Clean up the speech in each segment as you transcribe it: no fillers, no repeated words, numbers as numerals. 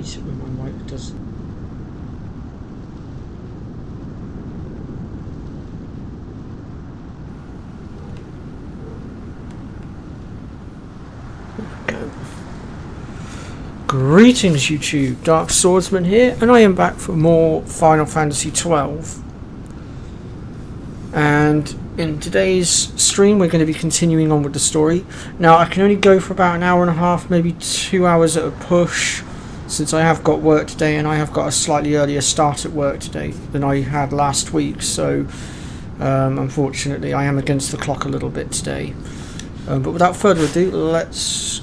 hate it when my mic does. Greetings YouTube, Dark Swordsman here, and I am back for more Final Fantasy 12. And in today's stream we're going to be continuing on with the story. Now I can only go for about an hour and a half, maybe 2 hours at a push, since I have got work today and I have got a slightly earlier start at work today than I had last week, so unfortunately I am against the clock a little bit today. But without further ado, let's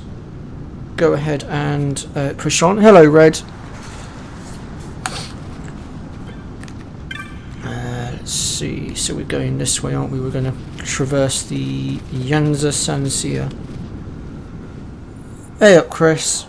go ahead and push on. Hello, Red. Let's see. So we're going this way, aren't we? We're going to traverse the Yanza Sansia. Hey up, Chris.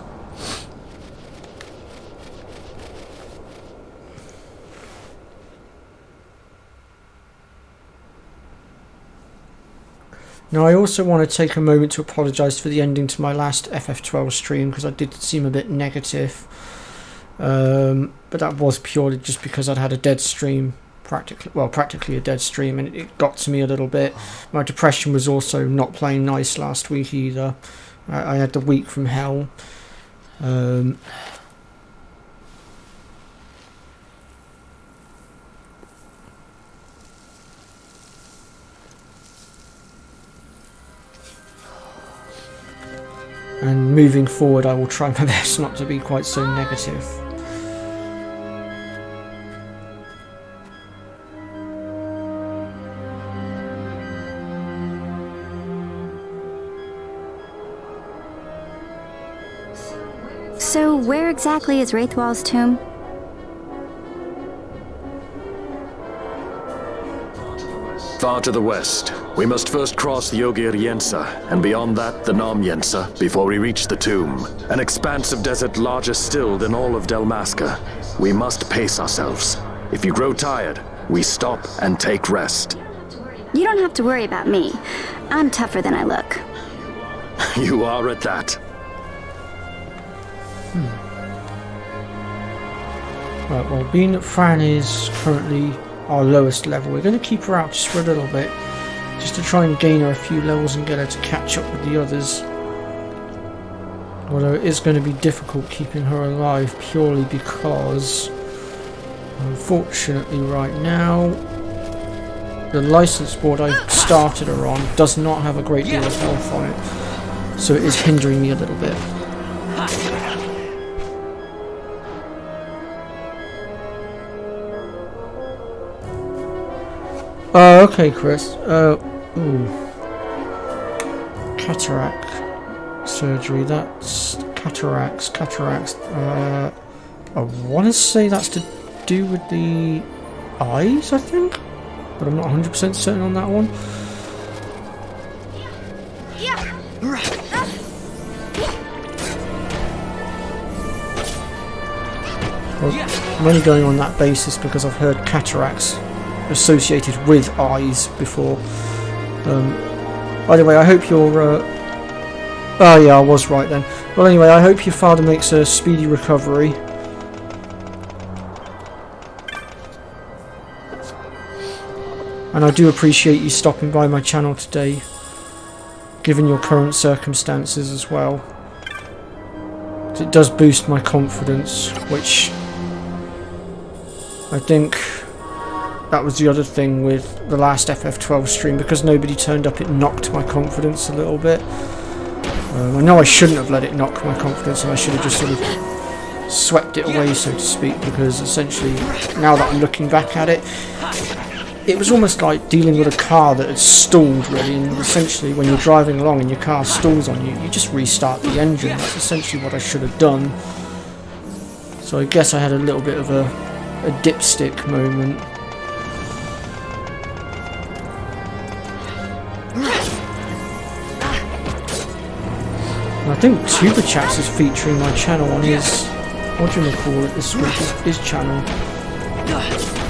Now I also want to take a moment to apologise for the ending to my last FF12 stream, because I did seem a bit negative, but that was purely just because I'd had a dead stream, practically a dead stream, and it got to me a little bit. My depression was also not playing nice last week either. I had the week from hell. And moving forward I will try my best not to be quite so negative. So where exactly is Wraithwall's tomb? Far to the west. We must first cross the Yogir Yensa, and beyond that the Nam Yensa, before we reach the tomb. An expanse of desert larger still than all of Delmasca. We must pace ourselves. If you grow tired, we stop and take rest. You don't have to worry about me. I'm tougher than I look. You are at that. Right, well, being that Fran is currently our lowest level, we're going to keep her out just for a little bit, just to try and gain her a few levels and get her to catch up with the others. Although it is going to be difficult keeping her alive, purely because unfortunately right now the license board I started her on does not have a great deal of health on it, so it is hindering me a little bit. Oh, okay, Chris. Cataract surgery. That's cataracts. I want to say that's to do with the eyes, I think, but I'm not 100% certain on that one. Well, I'm only going on that basis because I've heard cataracts associated with eyes before. By the way, I hope you're oh yeah, I was right then. Well, anyway, I hope your father makes a speedy recovery. And I do appreciate you stopping by my channel today, given your current circumstances as well. It does boost my confidence, which I think that was the other thing with the last FF12 stream. Because nobody turned up, it knocked my confidence a little bit. I know I shouldn't have let it knock my confidence, and I should have just sort of swept it away, so to speak, because essentially, now that I'm looking back at it, it was almost like dealing with a car that had stalled, really. And essentially, when you're driving along and your car stalls on you, you just restart the engine. That's essentially what I should have done. So I guess I had a little bit of a dipstick moment. And I think Tuber Chats is featuring my channel on his, what do you call it this week, his channel.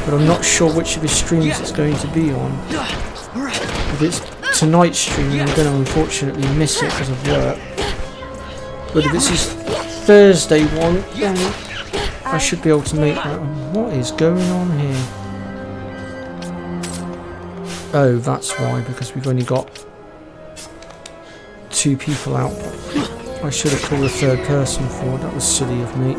But I'm not sure which of his streams it's going to be on. If it's tonight's stream, I'm going to unfortunately miss it because of work. But if it's his Thursday one, then I should be able to make that. What is going on here? Oh, that's why, because we've only got 2 people out. I should have called a 3rd person forward. That was silly of me.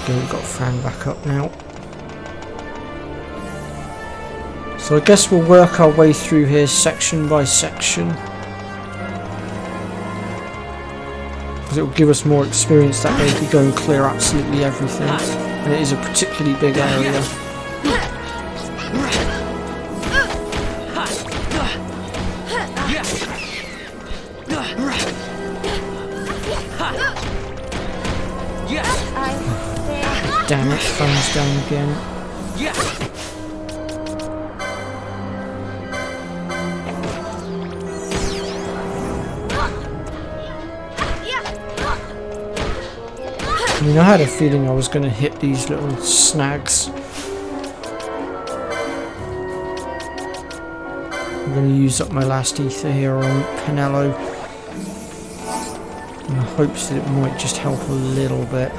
We've got Fan back up now. So I guess we'll work our way through here section by section. Because it will give us more experience that way if we go and clear absolutely everything. And it is a particularly big area. Damn it, phone's down again. I mean, I had a feeling I was going to hit these little snags. I'm going to use up my last ether here on Pinello in hopes that it might just help a little bit.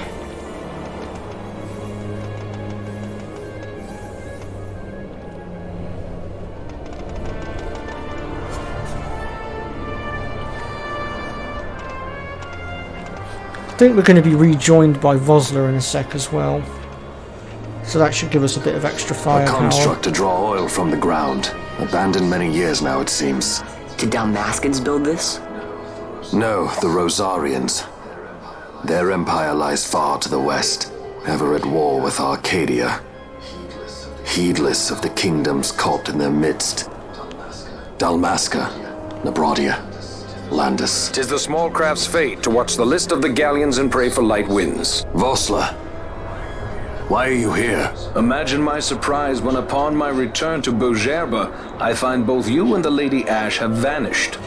I think we're going to be rejoined by Vosler in a sec as well, so that should give us a bit of extra firepower. A construct to draw oil from the ground, abandoned many years now it seems. Did Dalmaskans build this? No, the Rosarians. Their empire lies far to the west, ever at war with Arcadia, heedless of the kingdoms caught in their midst. Dalmasca, Nabradia, Landis. 'Tis the small craft's fate to watch the list of the galleons and pray for light winds. Vosla, why are you here? Imagine my surprise when upon my return to Beaugerbe, I find both you and the Lady Ash have vanished.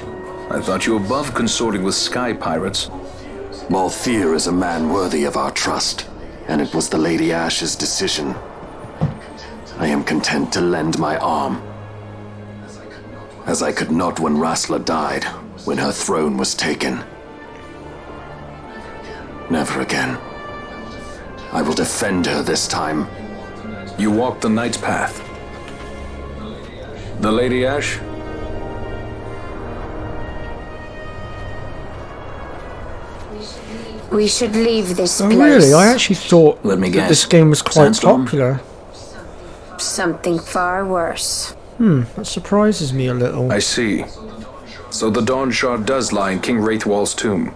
I thought you above consorting with sky pirates. Malthir is a man worthy of our trust, and it was the Lady Ash's decision. I am content to lend my arm, as I could not when Rasla died, when her throne was taken. Never again. I will defend her this time. You walked the Knight's path. The Lady Ash? We should leave this place. Oh really? I actually thought Let me that guess. this game was quite Sandstorm? popular. Something far worse. That surprises me a little. I see. So the Dawn Shard does lie in King Wraithwall's tomb.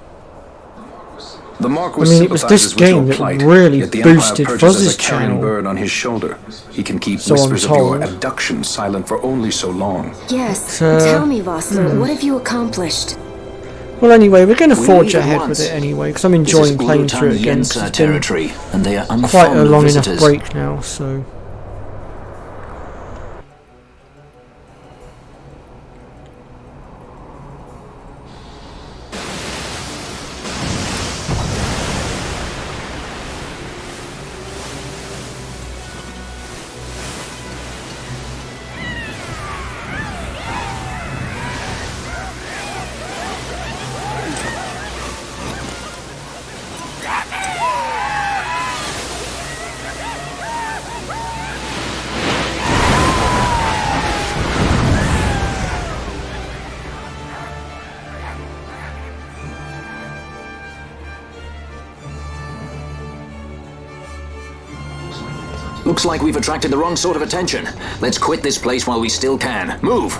The Marquis I mean, it was this sympathizes with your game that plight, really yet the boosted Empire perches as Fuzz's a carrion channel. bird on his shoulder. He can keep So I'm whispers of your told. abduction silent for only so long. Yes, But, tell me, Vossler, what have you accomplished? Well, anyway, we're going to We forge leave at ahead once. with it anyway, because I'm This is enjoying playing through it Ulutan again. 'Cause Yensa it's been territory, and they are quite a unfond of long visitors. enough break now, so... Looks like we've attracted the wrong sort of attention. Let's quit this place while we still can. Move!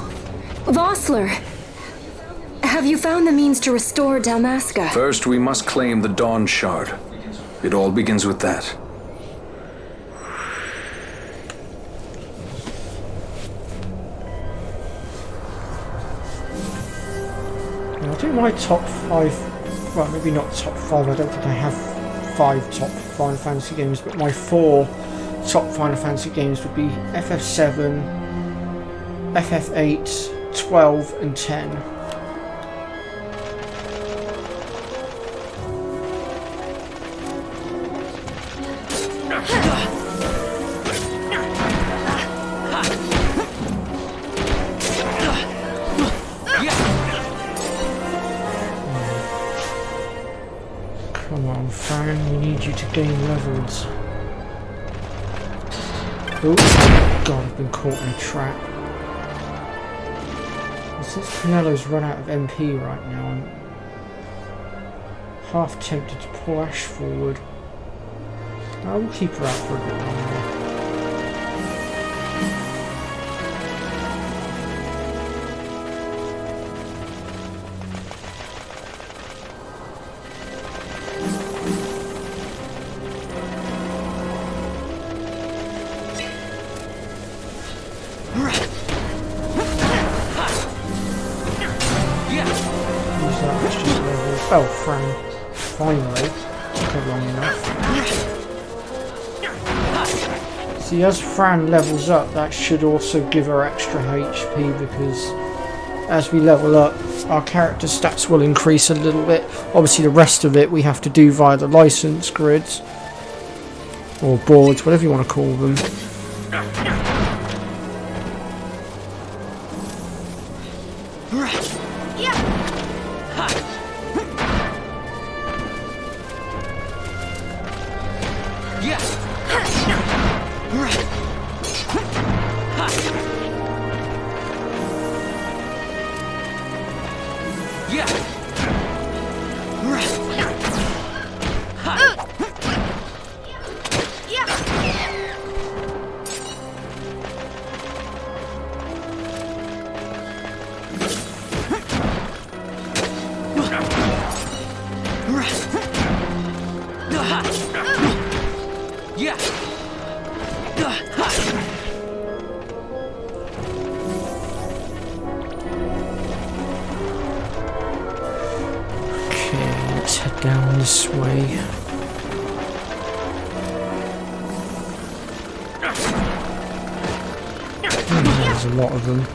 Vossler! Have you found the means to restore Dalmasca? First, we must claim the Dawn Shard. It all begins with that. I think my top 5... Well, maybe not top 5, I don't think I have 5 top Final Fantasy games, but my 4 top Final Fantasy games would be FF7, FF8, 12 and 10. Come on, Fran, we need you to gain levels. Oh, God, I've been caught in a trap. Since Pinello's run out of MP right now, I'm half tempted to pull Ash forward. I will keep her out for a bit longer. Oh, Fran. Finally. Took long enough. See, as Fran levels up, that should also give her extra HP, because as we level up, our character stats will increase a little bit. Obviously, the rest of it we have to do via the license grids. Or boards, whatever you want to call them. Let's head down this way. There's a lot of them.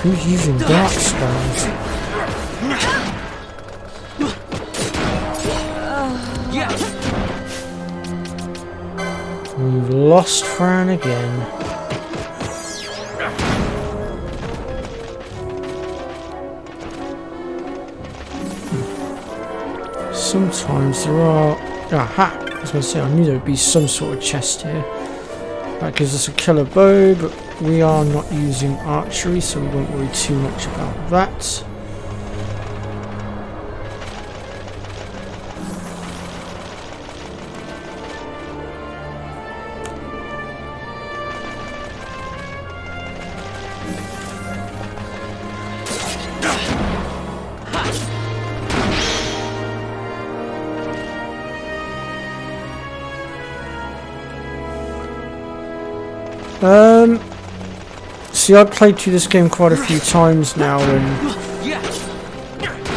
Who's using dark spells? We've lost Fran again. Sometimes there are... Aha! I was going to say, I knew there would be some sort of chest here. That gives us a killer bow, but we are not using archery, so we won't worry too much about that. See, I've played through this game quite a few times now, and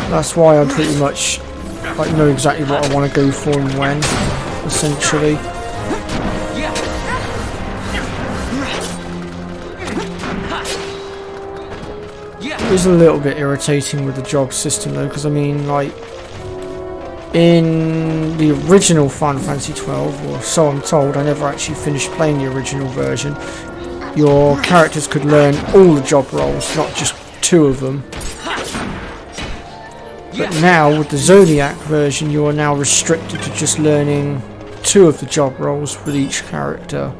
that's why I pretty much know exactly what I want to go for and when, essentially. It is a little bit irritating with the job system though, because I mean, like, in the original Final Fantasy 12, or so I'm told, I never actually finished playing the original version, your characters could learn all the job roles, not just 2 of them. But now, with the Zodiac version, you are now restricted to just learning 2 of the job roles with each character.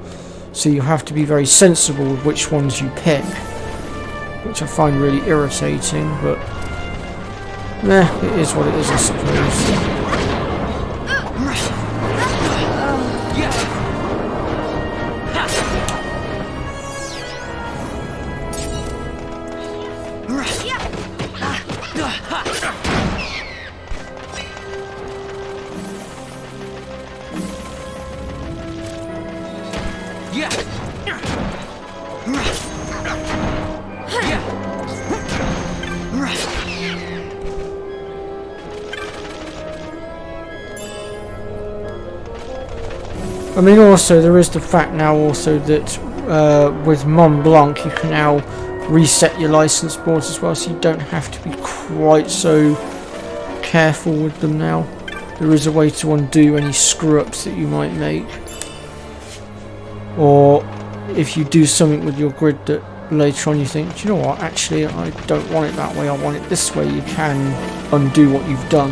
So you have to be very sensible with which ones you pick, which I find really irritating, but it is what it is, I suppose. I mean, also there is the fact now also that with Mont Blanc you can now reset your license boards as well, so you don't have to be quite so careful with them now. There is a way to undo any screw-ups that you might make, or if you do something with your grid that later on you think, do you know what, actually I don't want it that way, I want it this way, you can undo what you've done.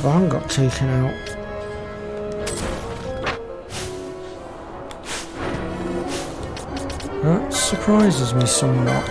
Van got taken out. That surprises me somewhat.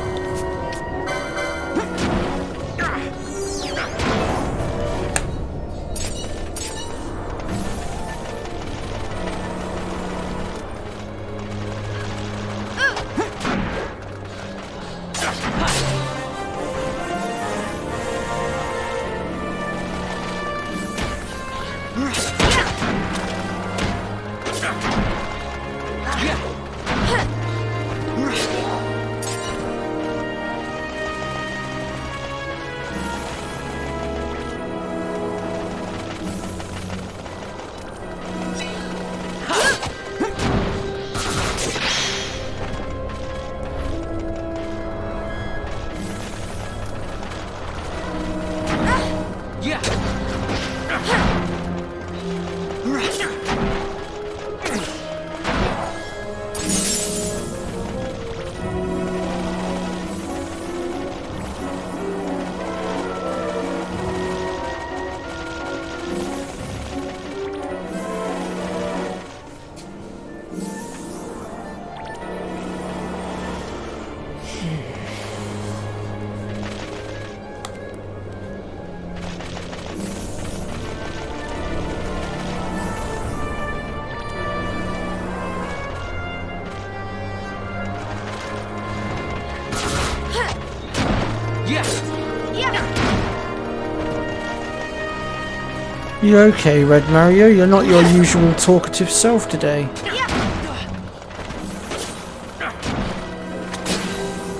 You okay, Red Mario? You're not your usual talkative self today.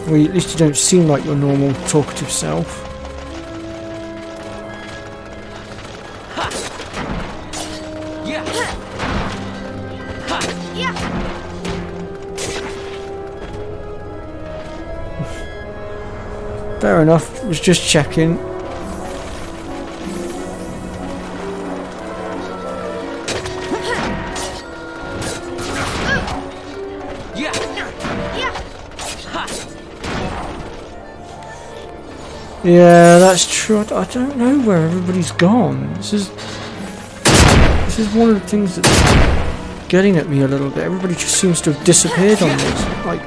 Well, at least you don't seem like your normal talkative self. Fair enough, was just checking. Yeah, that's true. I don't know where everybody's gone. This is one of the things that's getting at me a little bit. Everybody just seems to have disappeared on this. Like,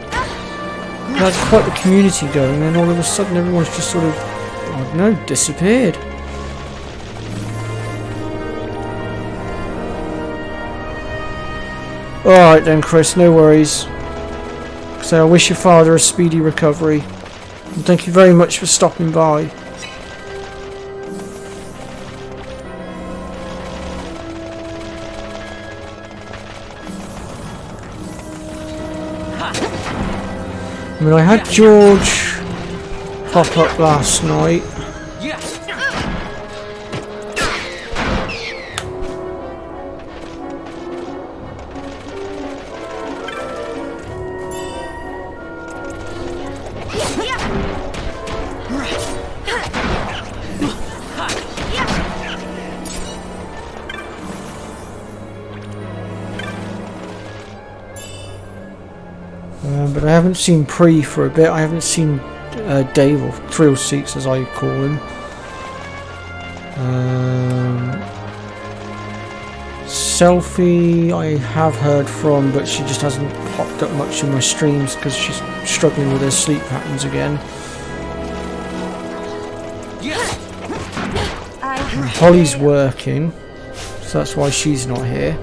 there's quite the community going, and all of a sudden everyone's just sort of, I don't know, disappeared. Alright then, Chris, no worries. So I wish your father a speedy recovery. And thank you very much for stopping by. I mean, I had George pop up last night. But I haven't seen Pre for a bit. I haven't seen Dave, or Thrill Seeks as I call him. Selfie I have heard from, but she just hasn't popped up much in my streams because she's struggling with her sleep patterns again. And Holly's working, so that's why she's not here.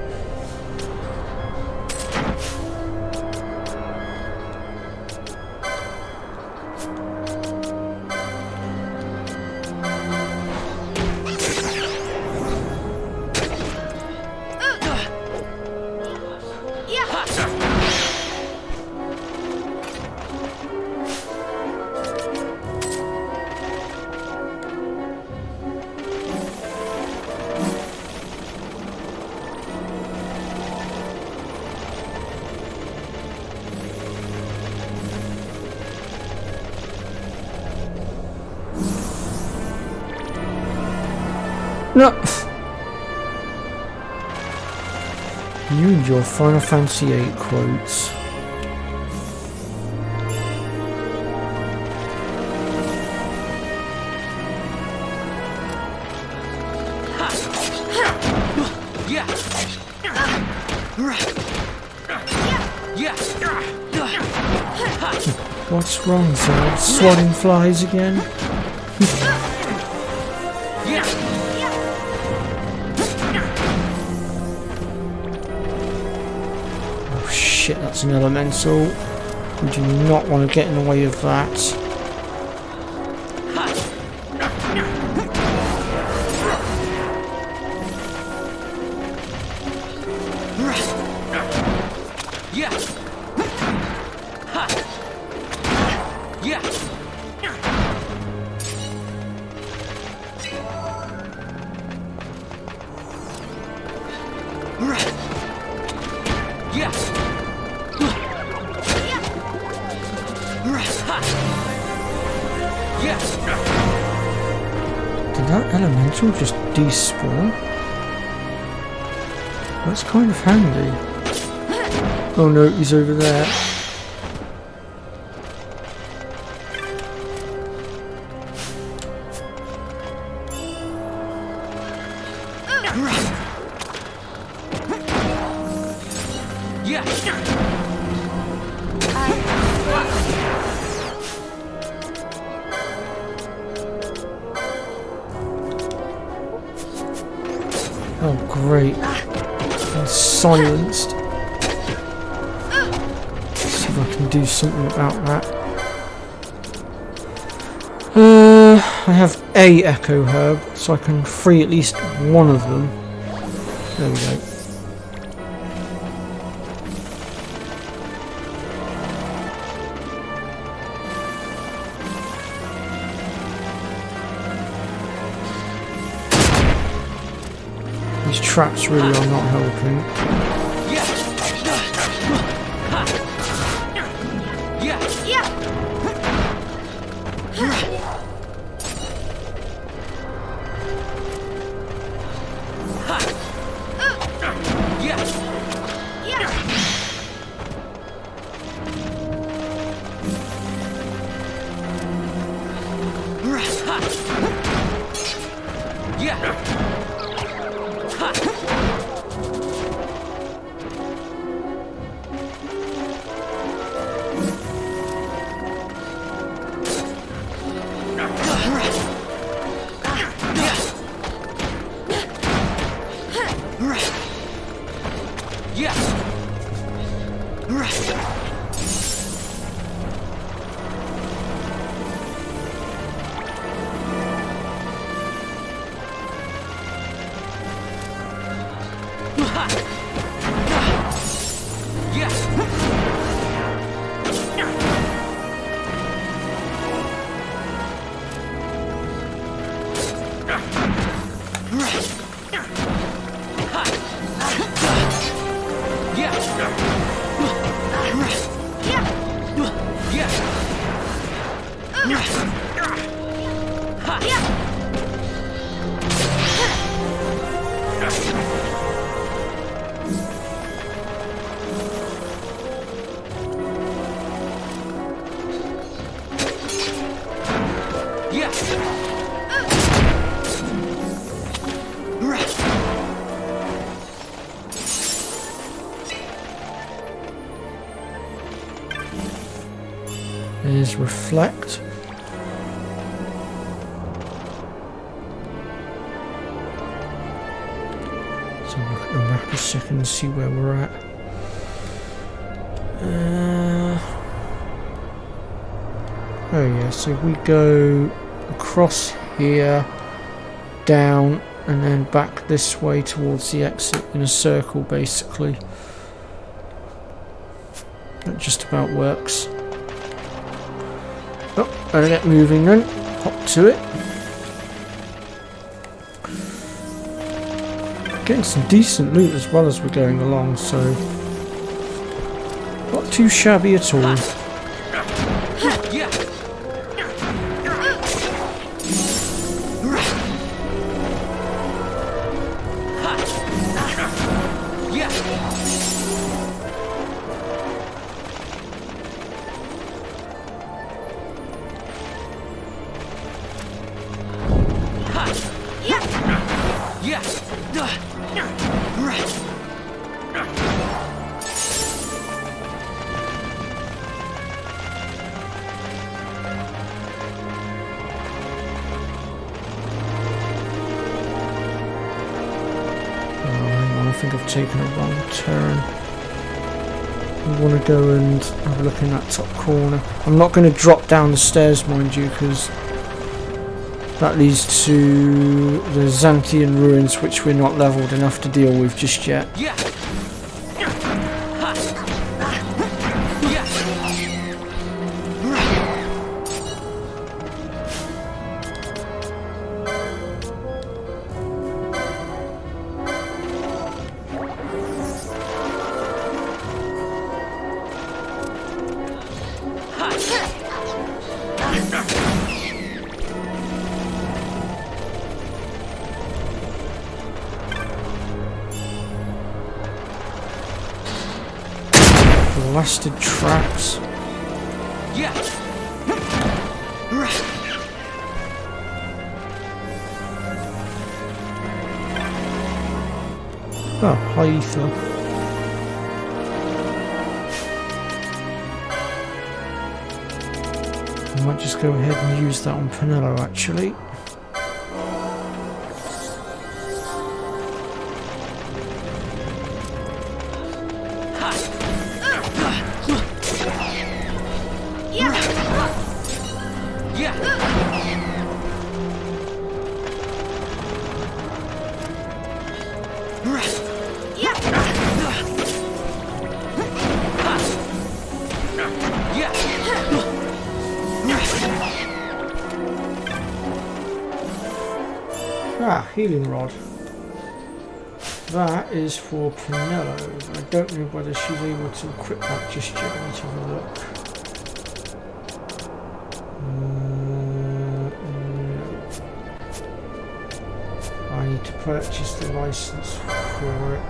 No. You and your Final Fantasy VIII quotes. What's wrong, sir? Swatting flies again? Shit, that's an elemental. We do not want to get in the way of that. Did that elemental just despawn? That's kind of handy. Oh no, he's over there. Oh great. I'm silenced. Let's see if I can do something about that. I have a Echo Herb, so I can free at least one of them. There we go. These traps really are not helping. is reflect. So look at the map a second and see where we're at. Oh yeah, so we go across here, down, and then back this way towards the exit in a circle basically. That just about works. Oh, better get moving then. Hop to it. Getting some decent loot as well as we're going along, so not too shabby at all. I think I've taken a wrong turn. I want to go and have a look in that top corner. I'm not going to drop down the stairs, mind you, because that leads to the Xanthian ruins, which we're not leveled enough to deal with just yet. Blasted traps. Oh, high ether. I might just go ahead and use that on Penello actually. Ah, healing rod. That is for Penello. I don't know whether she's able to equip that just yet. Let's have a look. No. I need to purchase the license for it.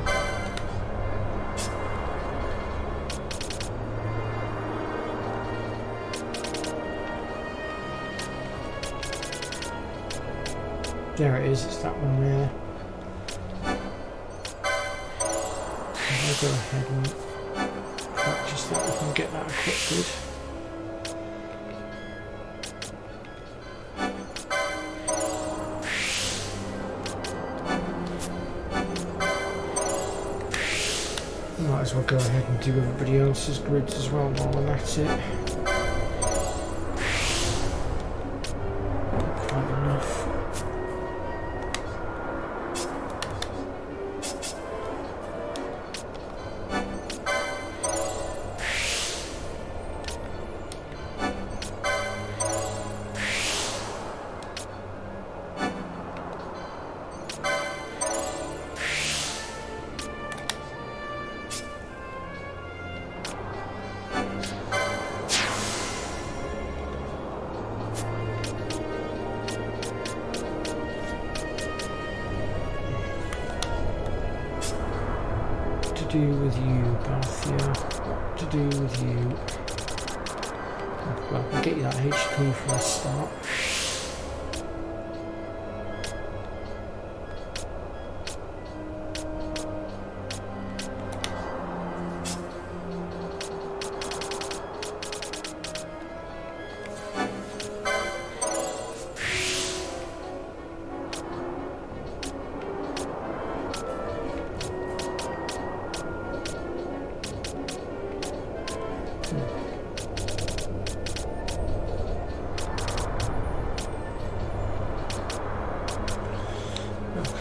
There it is, it's that one there. I'll go ahead and purchase that, we can get that equipped with. Might as well go ahead and do everybody else's grids as well while I'm at it. Quite enough. To do with you, Balthia? What to do with you? Well, I'll get you that HP for a start.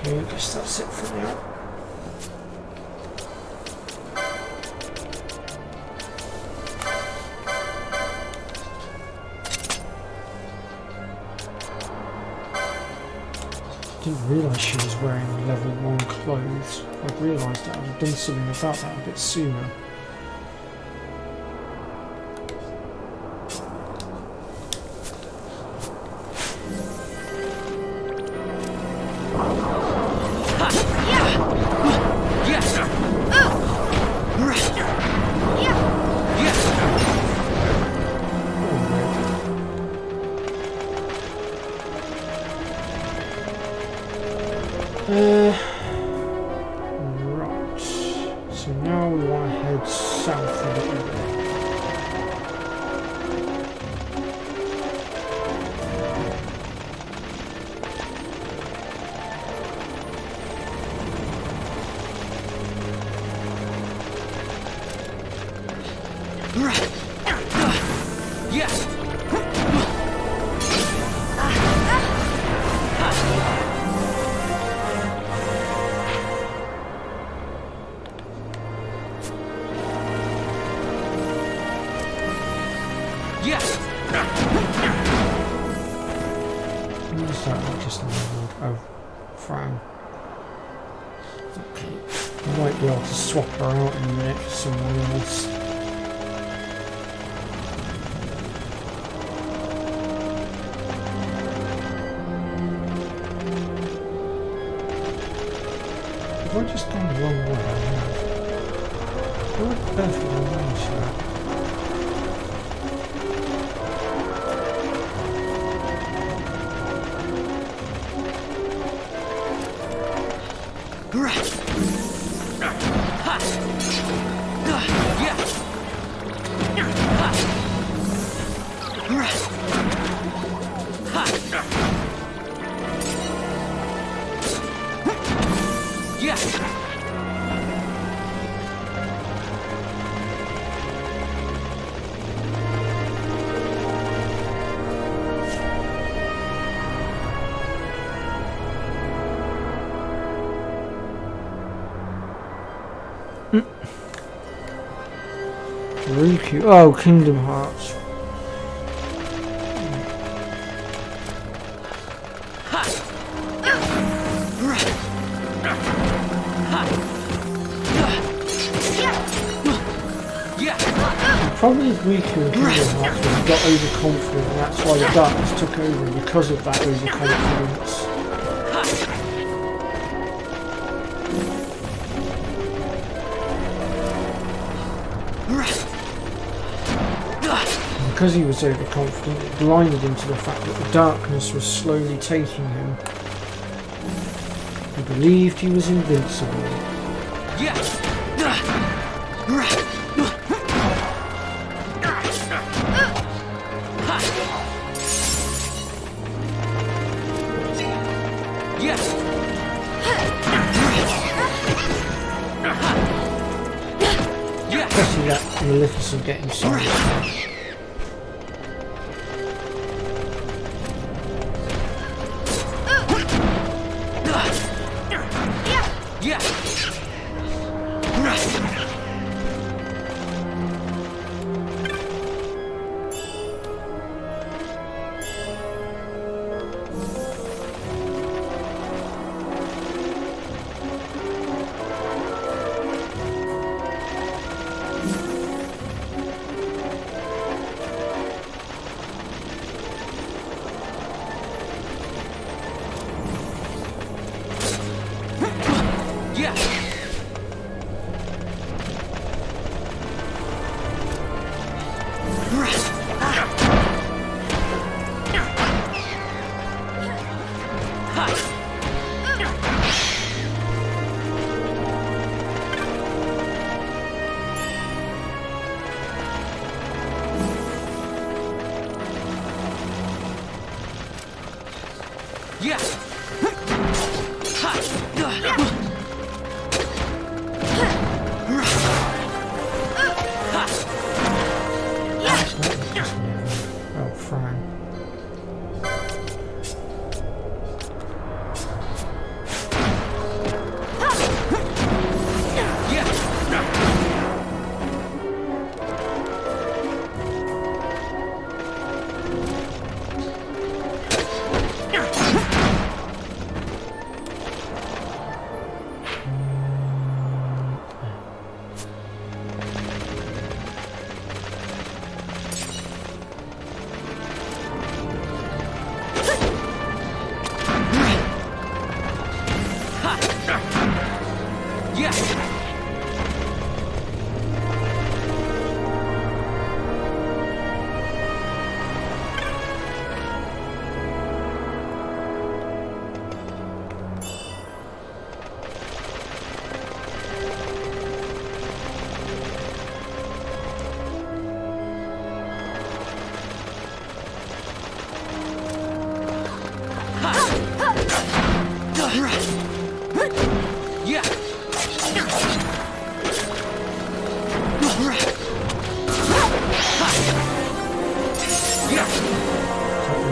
Okay, I guess that's it for now. I didn't realise she was wearing level 1 clothes. If I'd realised that, I'd have done something about that a bit sooner. Right. So now we want to head south a little bit. What's that? Just a reward. Oh, Fran. Okay. I might be able to swap her out in a minute for someone else. Have I just gone the wrong way? I went perfectly wrong way to that. Really cute. Oh, Kingdom Hearts. Probably weaker in Kingdom Hearts when he got overconfident, and that's why the darkness took over because of that overconfidence. Because he was overconfident, it blinded him to the fact that the darkness was slowly taking him. He believed he was invincible. Pressing that Maleficent getting sorry.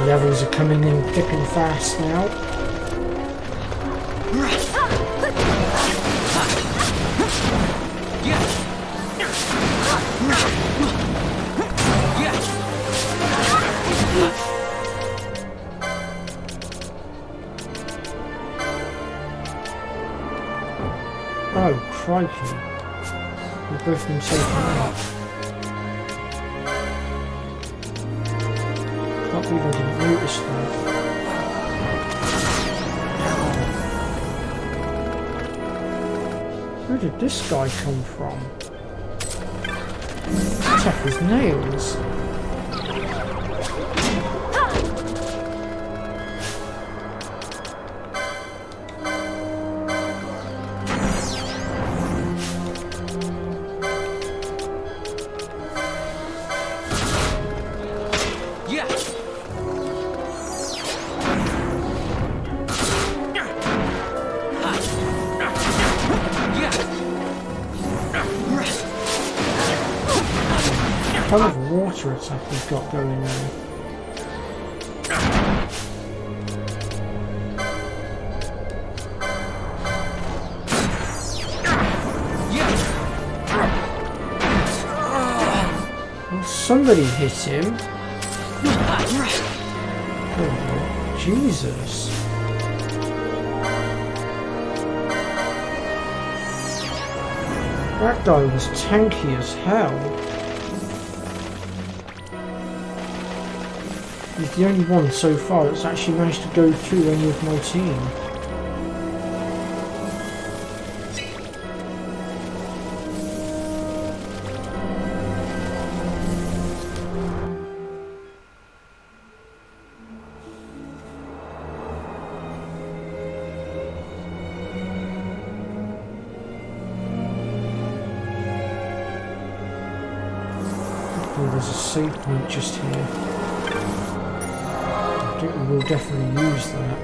The levels are coming in thick and fast now. Oh, crikey. We've both been taken out. Can't believe I didn't notice that. Where did this guy come from? Tough as nails. What kind of water attack we've got going on? Well, somebody hit him. Oh, Jesus. That guy was tanky as hell. He's the only one so far that's actually managed to go through any of my team. Oh, there's a save point just here. I think we will definitely use that.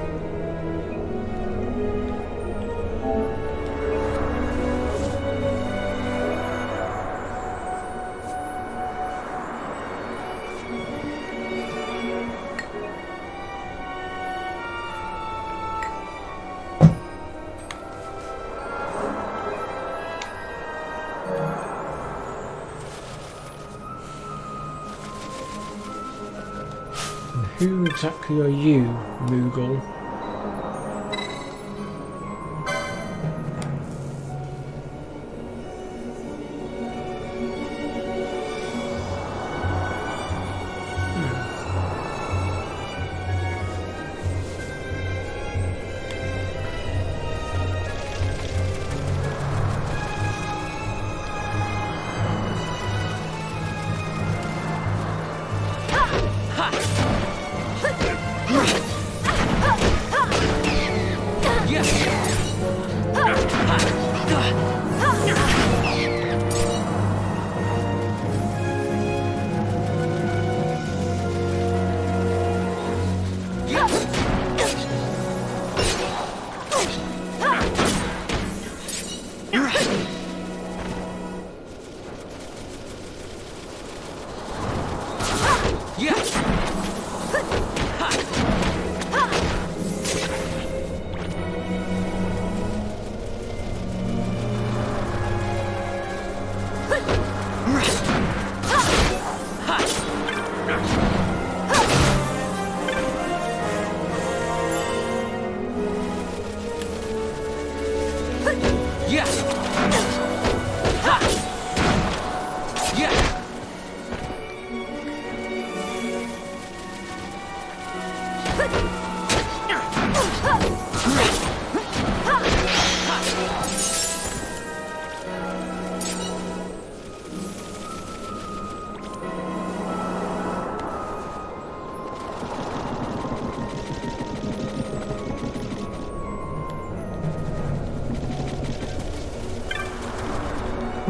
Who exactly are you, Moogle?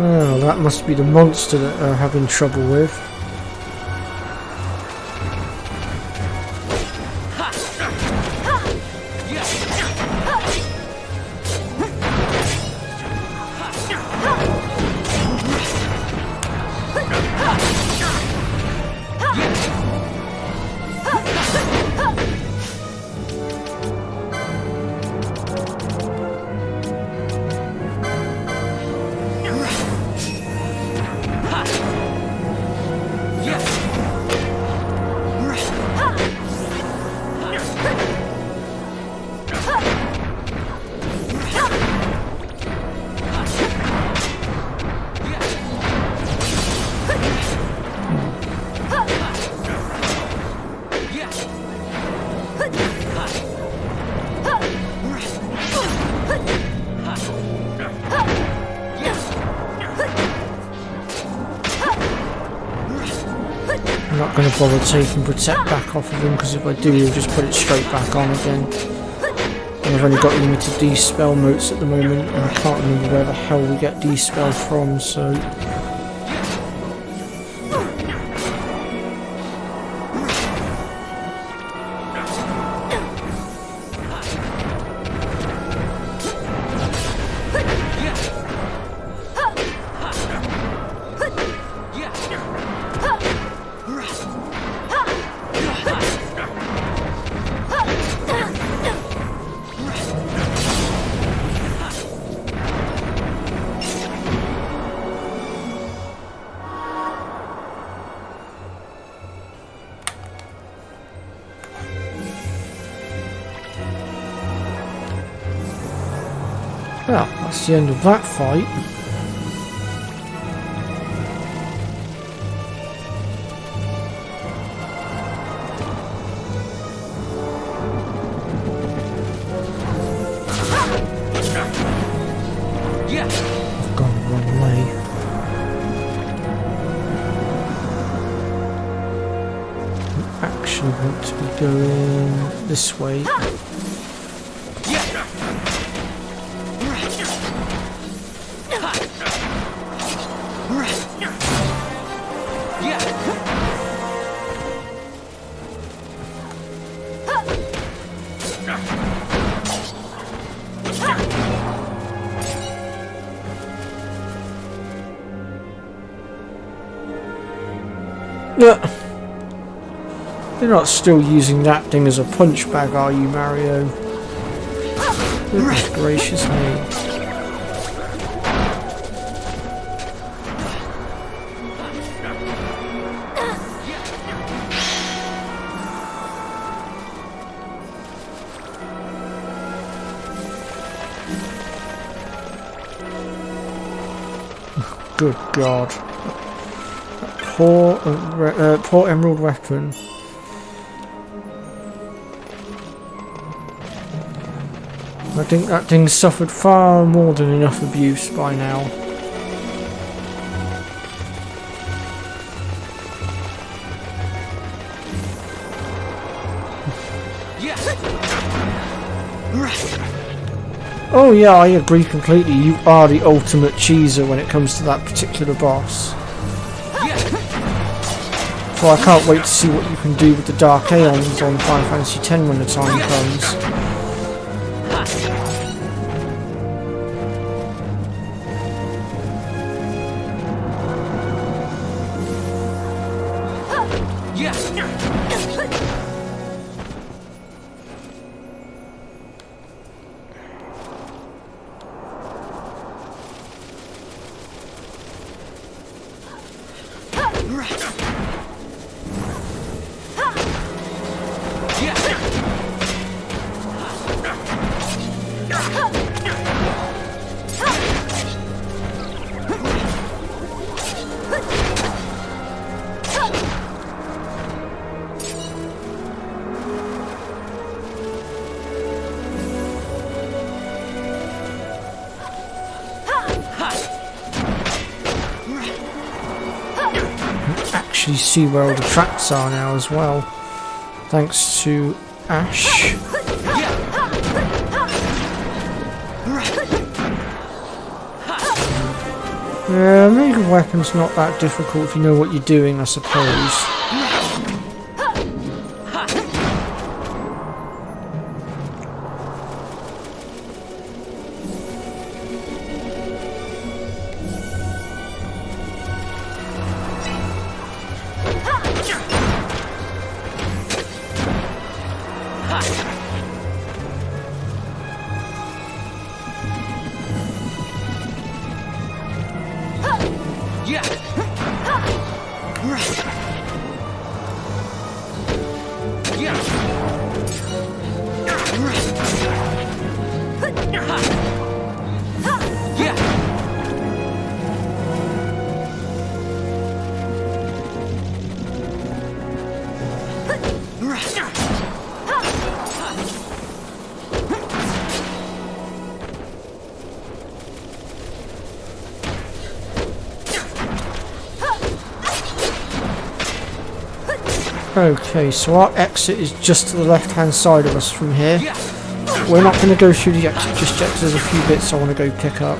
Oh, that must be the monster that they're having trouble with. I'm not going to bother taking Protect back off of him, because if I do, he'll just put it straight back on again. And I've only got limited D-spell motes at the moment, and I can't remember where the hell we get D-spell from, so... Well, that's the end of that fight. I've gone the wrong way. I actually want to be going this way. You're not still using that thing as a punch bag, are you, Mario? Goodness gracious me. Good God. Poor emerald weapon. I think that thing's suffered far more than enough abuse by now. Oh yeah, I agree completely. You are the ultimate cheeser when it comes to that particular boss. So I can't wait to see what you can do with the Dark Aeons on Final Fantasy X when the time comes. Actually see where all the tracks are now as well, thanks to Ash. Yeah, making weapons not that difficult if you know what you're doing, I suppose. Okay, so our exit is just to the left hand side of us from here. We're not going to go through the exit just yet because there's a few bits I want to go pick up.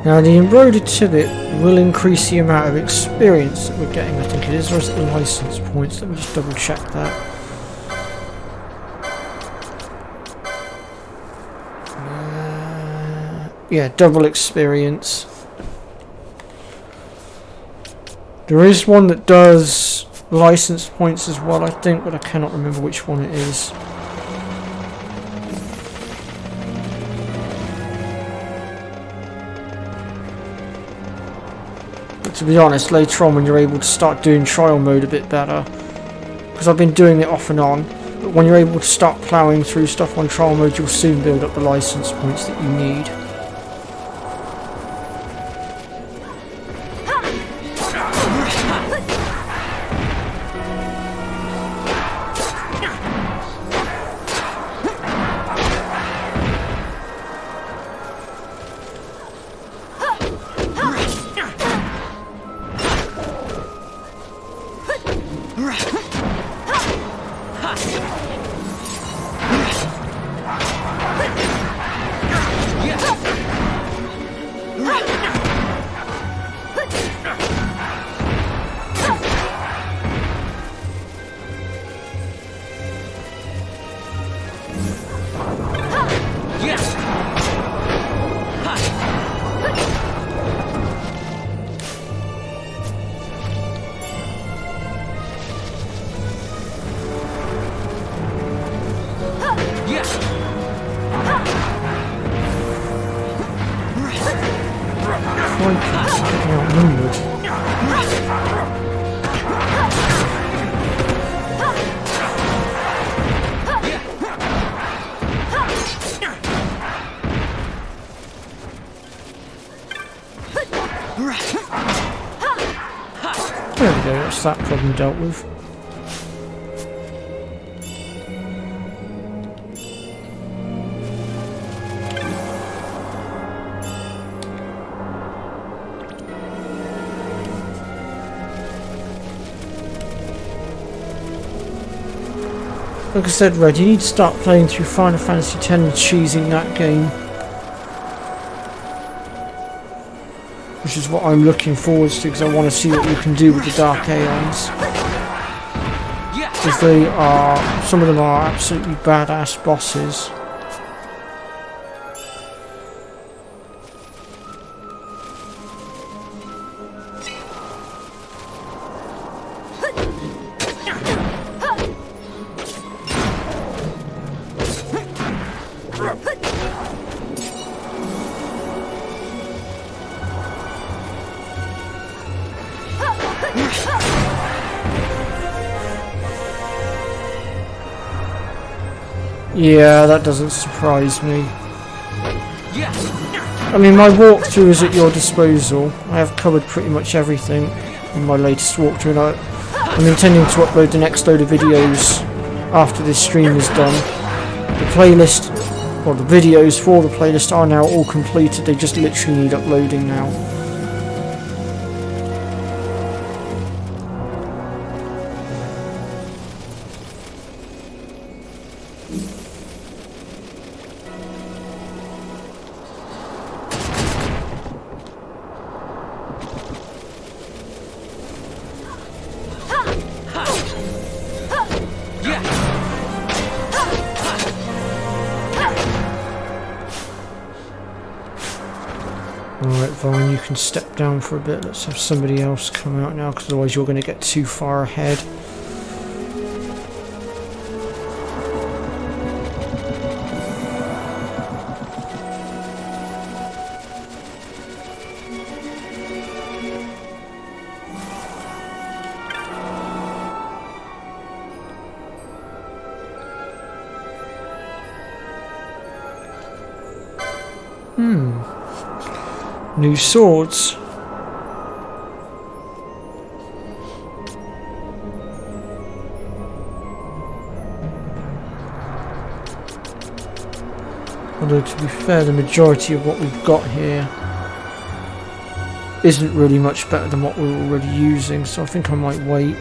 Now the embroidered tibbet will increase the amount of experience that we're getting, I think it is, or is it the license points? Let me just double check that. Yeah, double experience. There is one that does license points as well, I think, but I cannot remember which one it is. To be honest, later on when you're able to start doing trial mode a bit better, because I've been doing it off and on, but when you're able to start ploughing through stuff on trial mode, you'll soon build up the license points that you need. There we go, that's that problem dealt with. Like I said, Red, you need to start playing through Final Fantasy X and cheesing that game. which is what I'm looking forward to because I want to see what you can do with the Dark Aeons. Because they are, some of them are absolutely badass bosses. Yeah, that doesn't surprise me. I mean, my walkthrough is at your disposal. I have covered pretty much everything in my latest walkthrough, and I'm intending to upload the next load of videos after this stream is done. The playlist, or the videos for the playlist are now all completed, they just literally need uploading now. Alright, Vaughn, you can step down for a bit. Let's have somebody else come out now, because otherwise you're going to get too far ahead. New swords. Although, to be fair, the majority of what we've got here isn't really much better than what we're already using, so I think I might wait.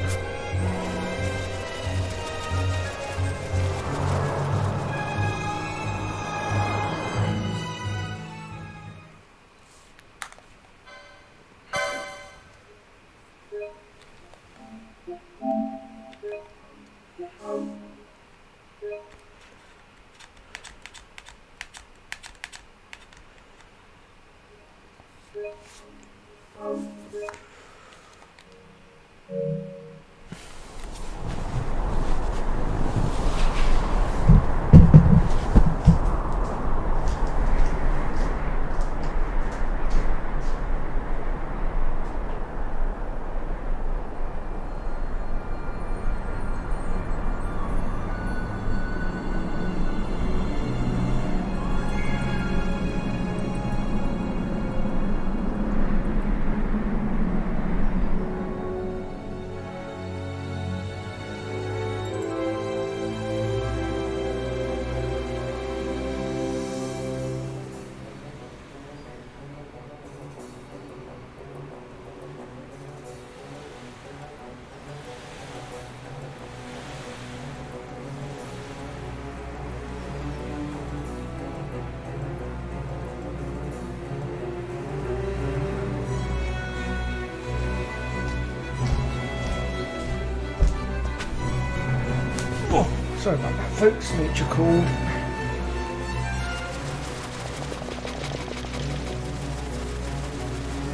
Sorry about that, folks. Nature called.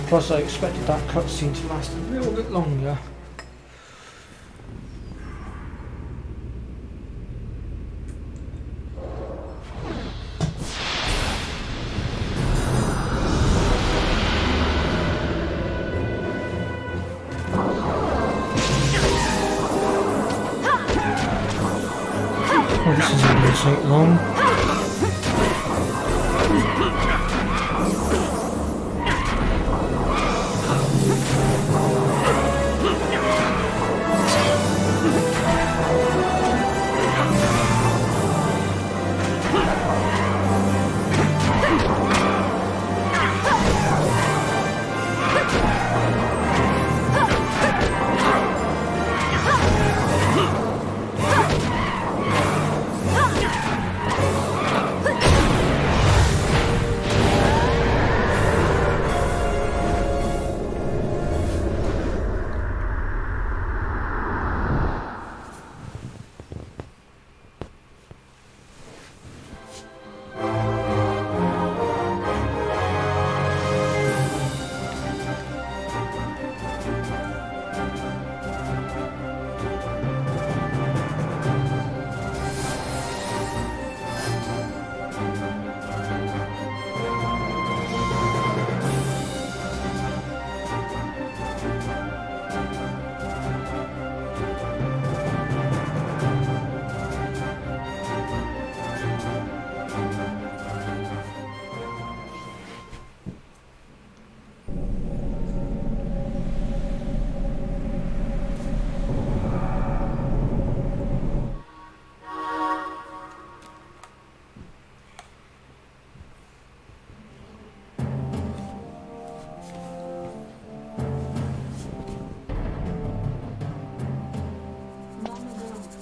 Plus, I expected that cutscene to last a little bit longer. This isn't going to take long.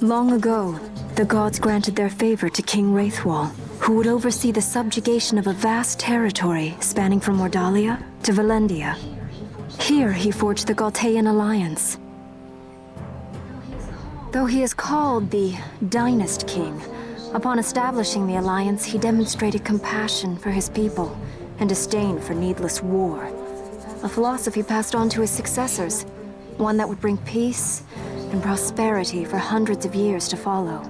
Long ago, the gods granted their favor to King Wraithwall, who would oversee the subjugation of a vast territory spanning from Mordalia to Valendia. Here he forged the Galtean Alliance. Though he is called the Dynast King, upon establishing the alliance, he demonstrated compassion for his people and disdain for needless war. A philosophy passed on to his successors, one that would bring peace and prosperity for hundreds of years to follow.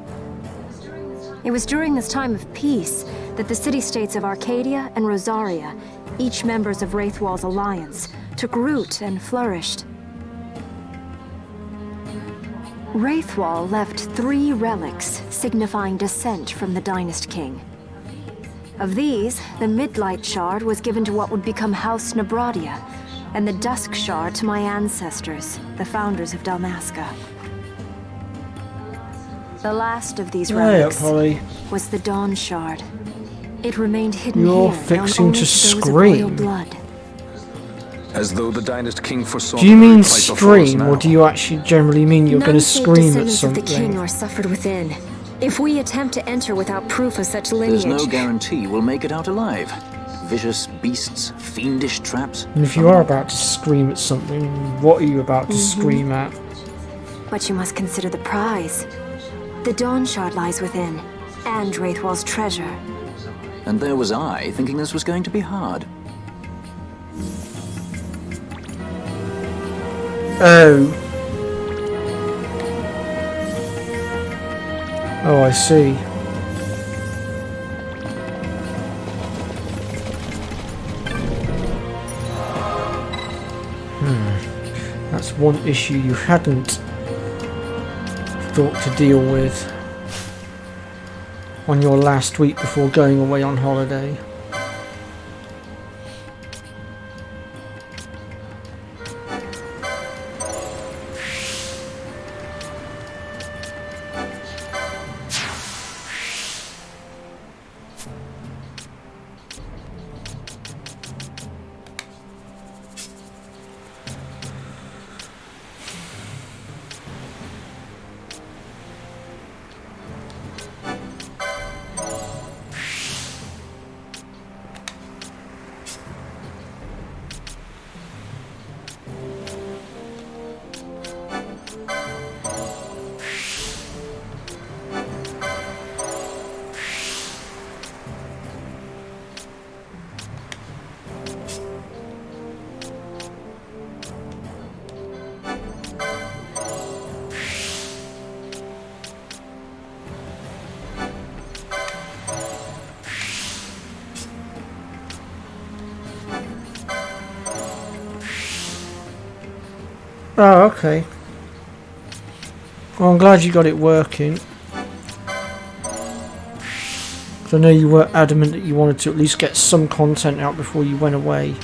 It was during this time of peace that the city-states of Arcadia and Rosaria, each members of Wraithwall's alliance, took root and flourished. Wraithwall left 3 relics signifying descent from the Dynast King. Of these, the Midlight Shard was given to what would become House Nabradia, and the Dusk Shard to my ancestors, the founders of Dalmasca. The last of these relics was the Dawn Shard. It remained hidden You're here, fixing known to only to those of scream. royal blood. As though the Dynast King foresaw. Do you the very mean plight before us scream, now. or do you actually generally mean you're going to None save scream at descendants of the king something? are suffered within. If we attempt to enter without proof of such There's lineage, no guarantee we'll make it out alive. Vicious beasts, fiendish traps. And if you are about to scream at something, what are you about to scream at? but you must consider the prize. The Dawn Shard lies within, and Wraithwall's treasure. And there was I, thinking this was going to be hard. Oh. Oh, I see. That's one issue you hadn't thought to deal with on your last week before going away on holiday. Oh, okay. Well, I'm glad you got it working. 'Cause I know you were adamant that you wanted to at least get some content out before you went away.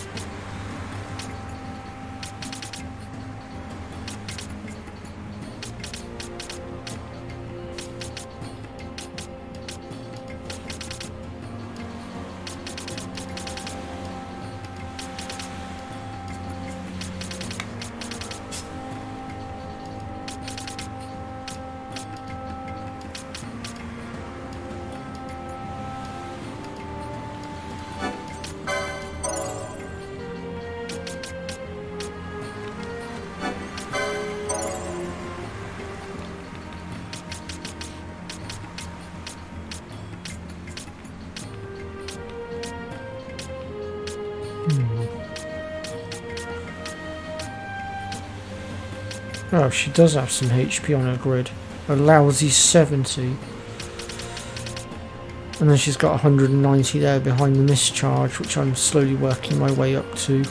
Oh, she does have some HP on her grid. A lousy 70. And then she's got 190 there behind the mischarge, which I'm slowly working my way up to.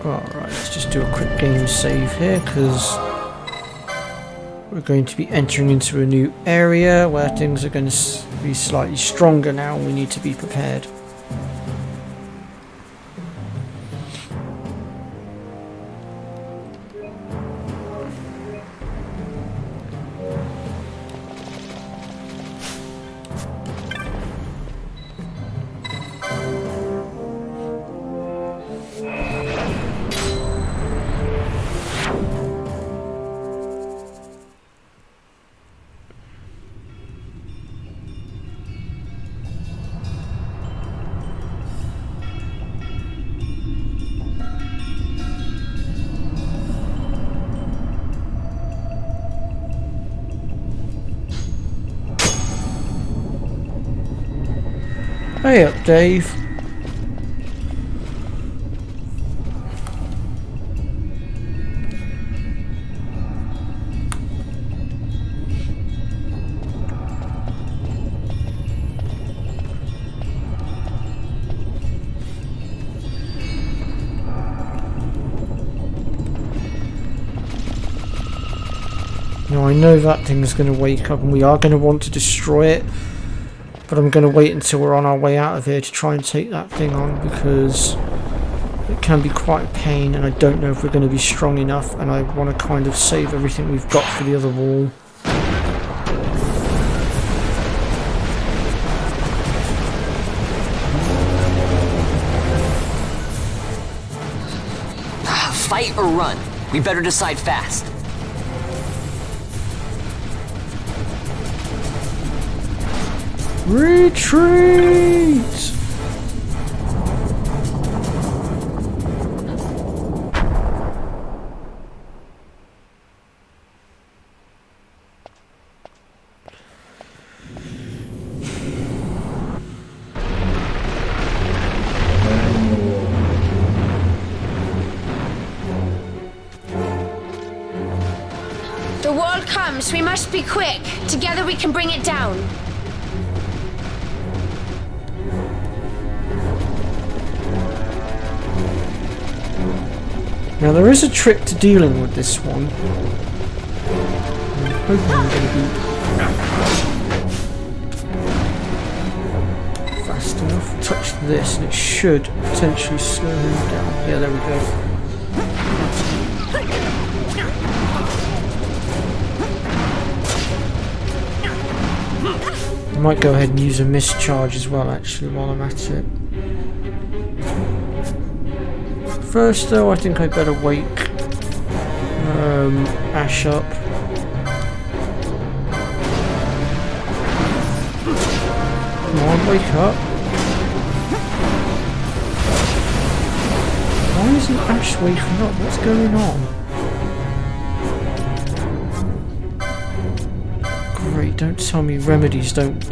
Alright, let's just do a quick game save here, because we're going to be entering into a new area where things are going to be slightly stronger now, and we need to be prepared. Dave. Now I know that thing's going to wake up and we are going to want to destroy it, but I'm going to wait until we're on our way out of here to try and take that thing on, because it can be quite a pain and I don't know if we're going to be strong enough, and I want to kind of save everything we've got for the other wall. Fight or run? We better decide fast. Retreat! The wall comes. We must be quick. Together we can bring it down. Now there is a trick to dealing with this one. I'm hoping I'm going to be fast enough to touch this and it should potentially slow him down. Yeah, there we go. I might go ahead and use a mischarge as well actually while I'm at it. First though, I think I'd better wake Ash up. Come on, wake up. Why isn't Ash waking up? What's going on? Great, don't tell me remedies don't...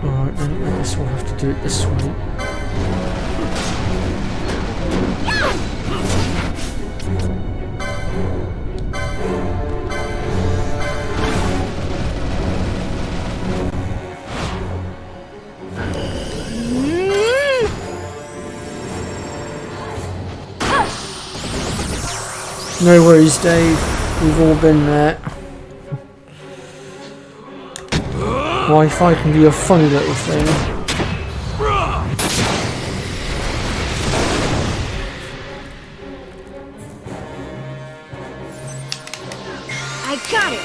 Alright, then I guess we'll have to do it this way. No worries, Dave. We've all been there. Wi-Fi can be a funny little thing. I got it.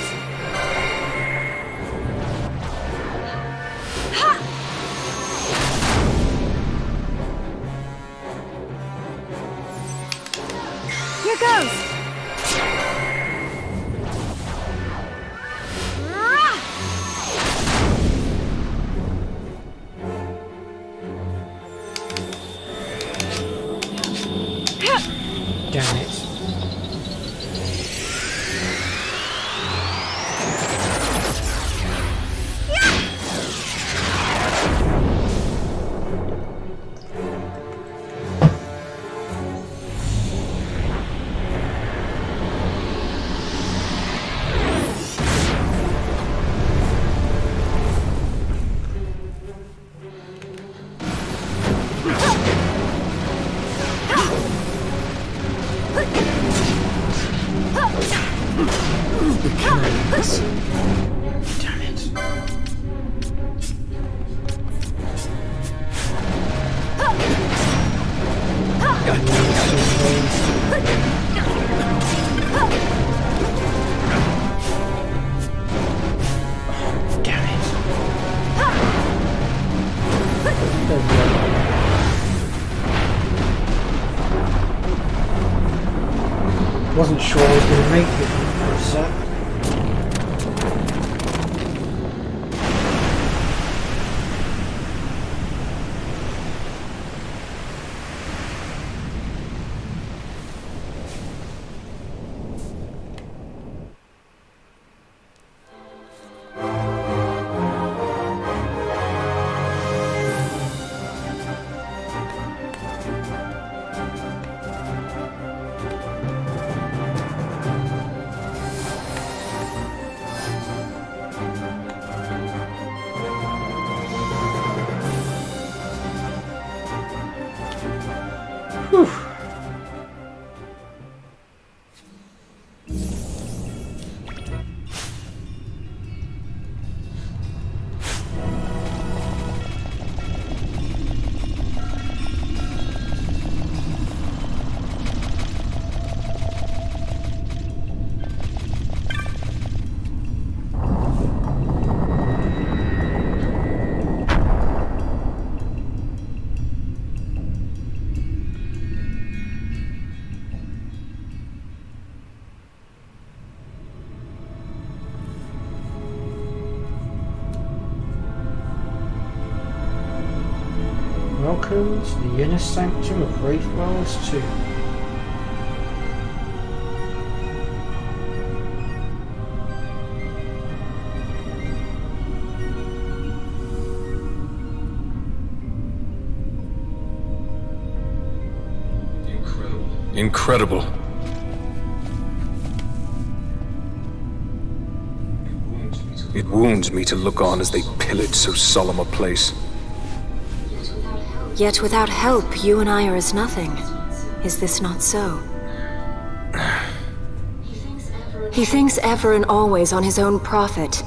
Ha! Here goes. Damn it. Damn it. Damn it. There we go. Wasn't sure I was going to make it for a sec. Welcome to the inner sanctum of Wraithwell's tomb. Incredible. It wounds me to look on as they pillage so solemn a place. Yet without help, you and I are as nothing. Is this not so? He thinks ever and always on his own profit.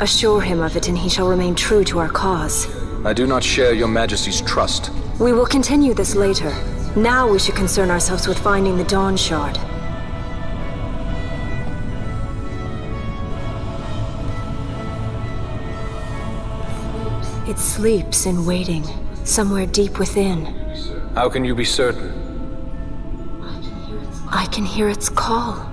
Assure him of it, and he shall remain true to our cause. I do not share your majesty's trust. We will continue this later. Now we should concern ourselves with finding the Dawn Shard. It sleeps in waiting, somewhere deep within. How can you be certain? I can hear its call.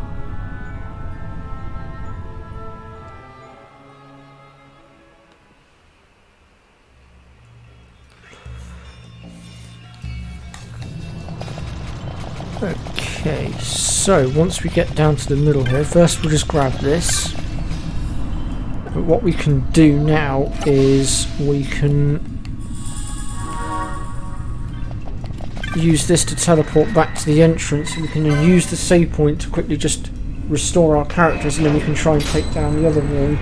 Okay, so once we get down to the middle here, first we'll just grab this. But what we can do now is we can use this to teleport back to the entrance. We can then use the save point to quickly just restore our characters, and then we can try and take down the other room.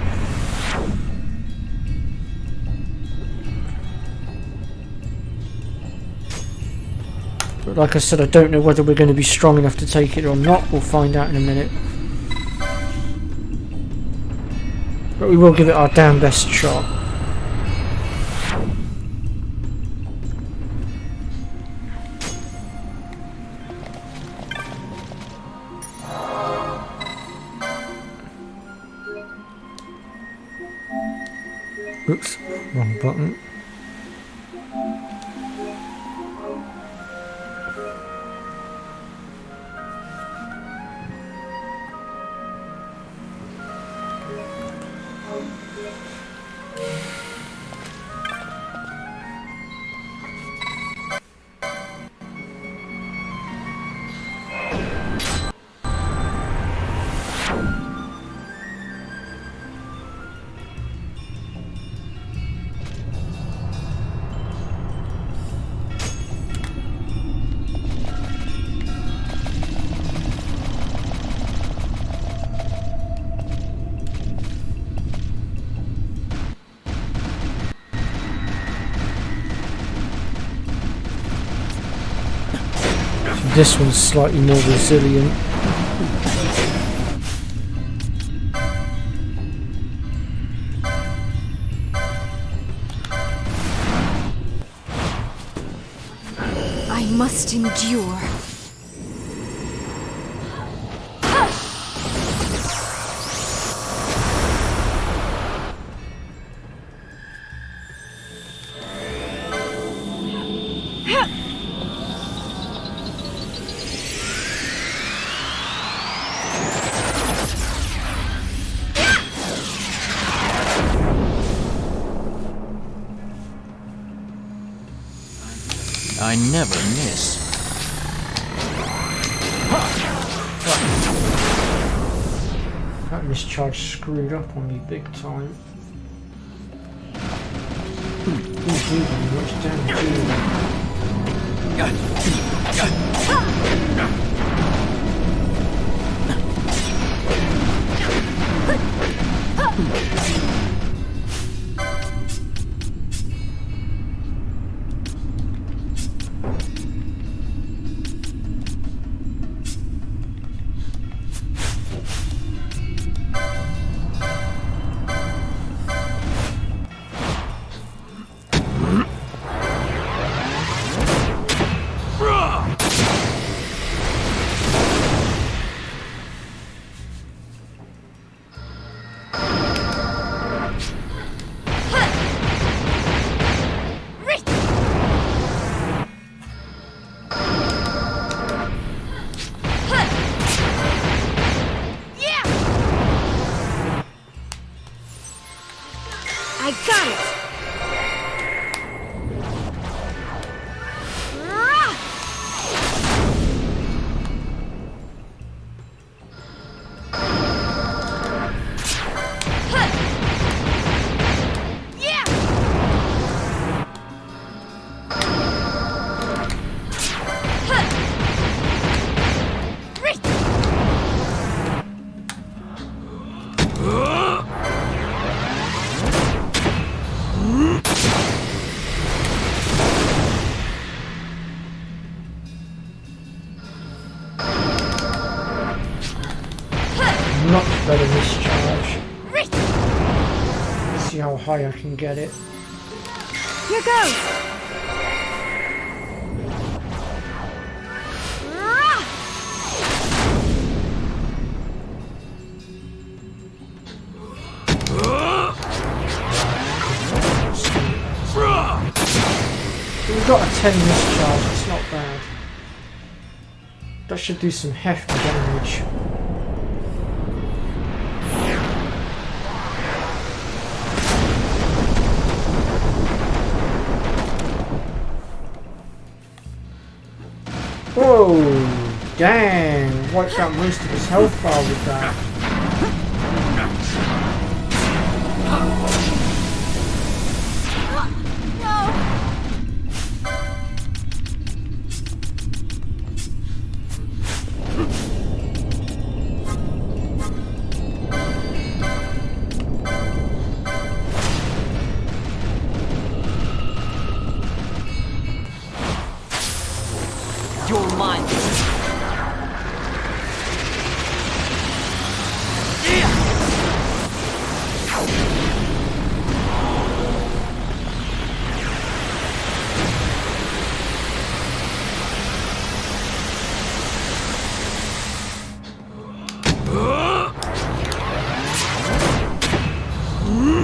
But like I said, I don't know whether we're going to be strong enough to take it or not. We'll find out in a minute. But we will give it our damn best shot. Oops, wrong button. This one's slightly more resilient. I must endure. I never miss. That mischarge screwed up on me big time. Who's doing much damage? see how high I can get it. Here goes! We've got a 10 mischarge, it's not bad. That should do some hefty damage. Whoa! Dang! Wiped out most of his health bar with that. You're mine.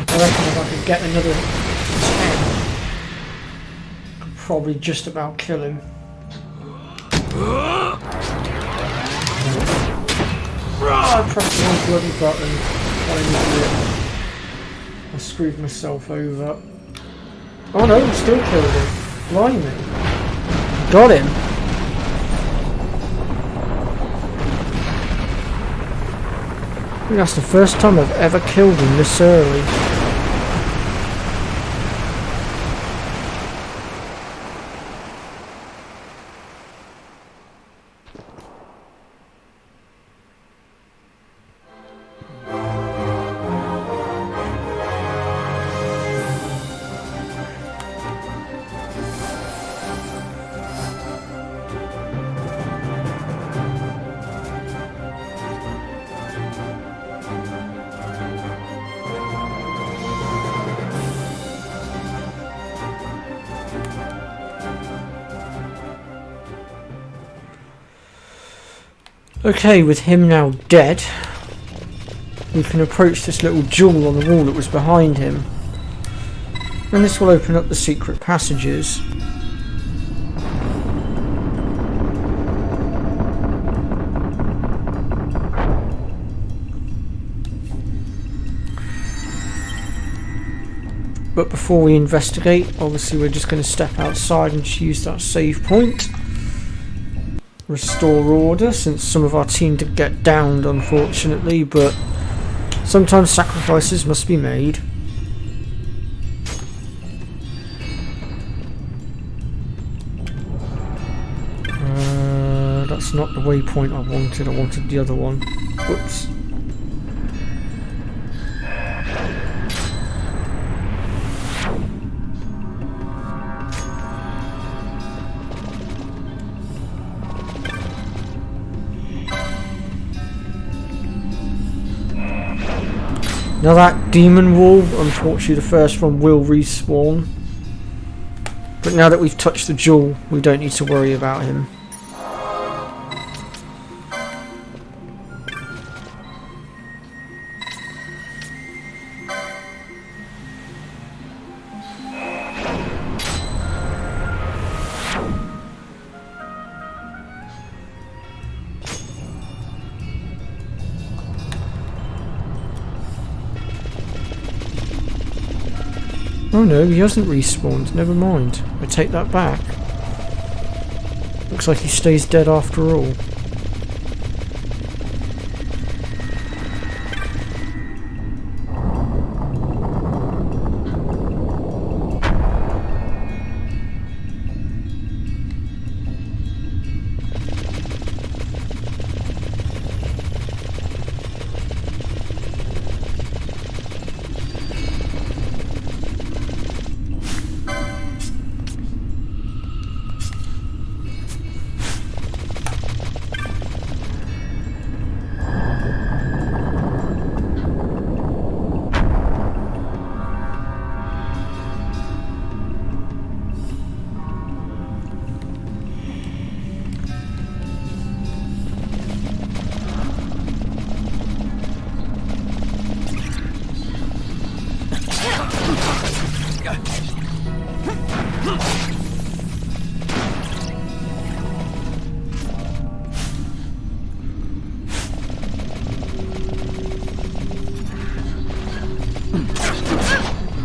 I reckon if I could get another 10, I could probably just about kill him. I pressed the wrong bloody button. What an idiot. I screwed myself over. Oh no, we still killed him. Blimey. Got him. I think that's the first time I've ever killed him this early. Okay, with him now dead, we can approach this little jewel on the wall that was behind him. And this will open up the secret passages. But before we investigate, obviously we're just going to step outside and use that save point. Restore order, since some of our team did get downed unfortunately, but sometimes sacrifices must be made. That's not the waypoint I wanted the other one. Whoops. Now that demon wall, unfortunately the first one will respawn. But now that we've touched the jewel, we don't need to worry about him. Oh no, he hasn't respawned, never mind. I take that back. Looks like he stays dead after all.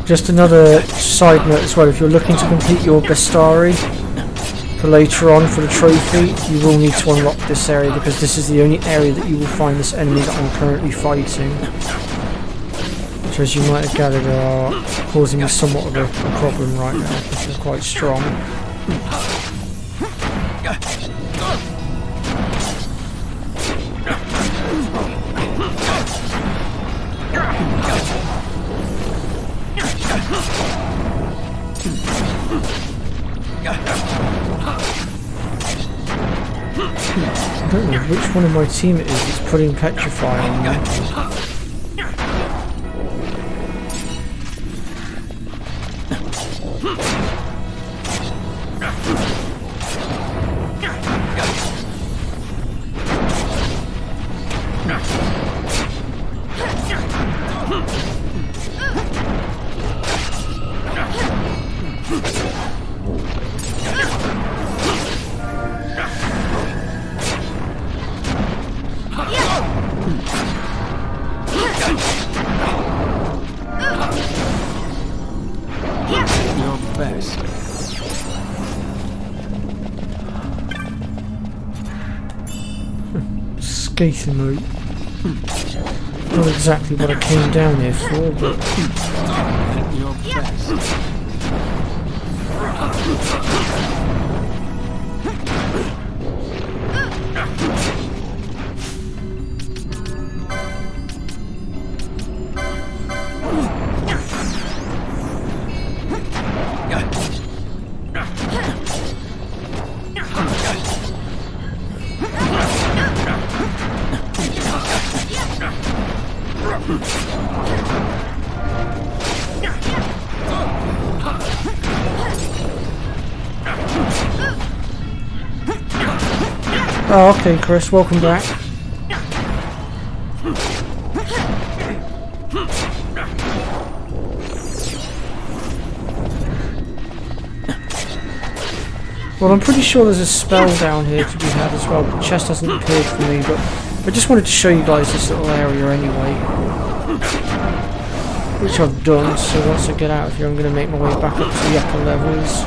Just another side note as well, if you're looking to complete your Bestari for later on for the trophy, you will need to unlock this area because this is the only area that you will find this enemy that I'm currently fighting. Which, as you might have gathered, are causing me somewhat of a problem right now because they're quite strong. I don't know which one of my team it is that's putting Petrify on me. Skating mode. Not exactly what I came down here for, but your best. Oh, okay, Chris, welcome back. Well, I'm pretty sure there's a spell down here to be had as well, but the chest hasn't appeared for me, but I just wanted to show you guys this little area anyway. Which I've done, so once I get out of here I'm going to make my way back up to the upper levels.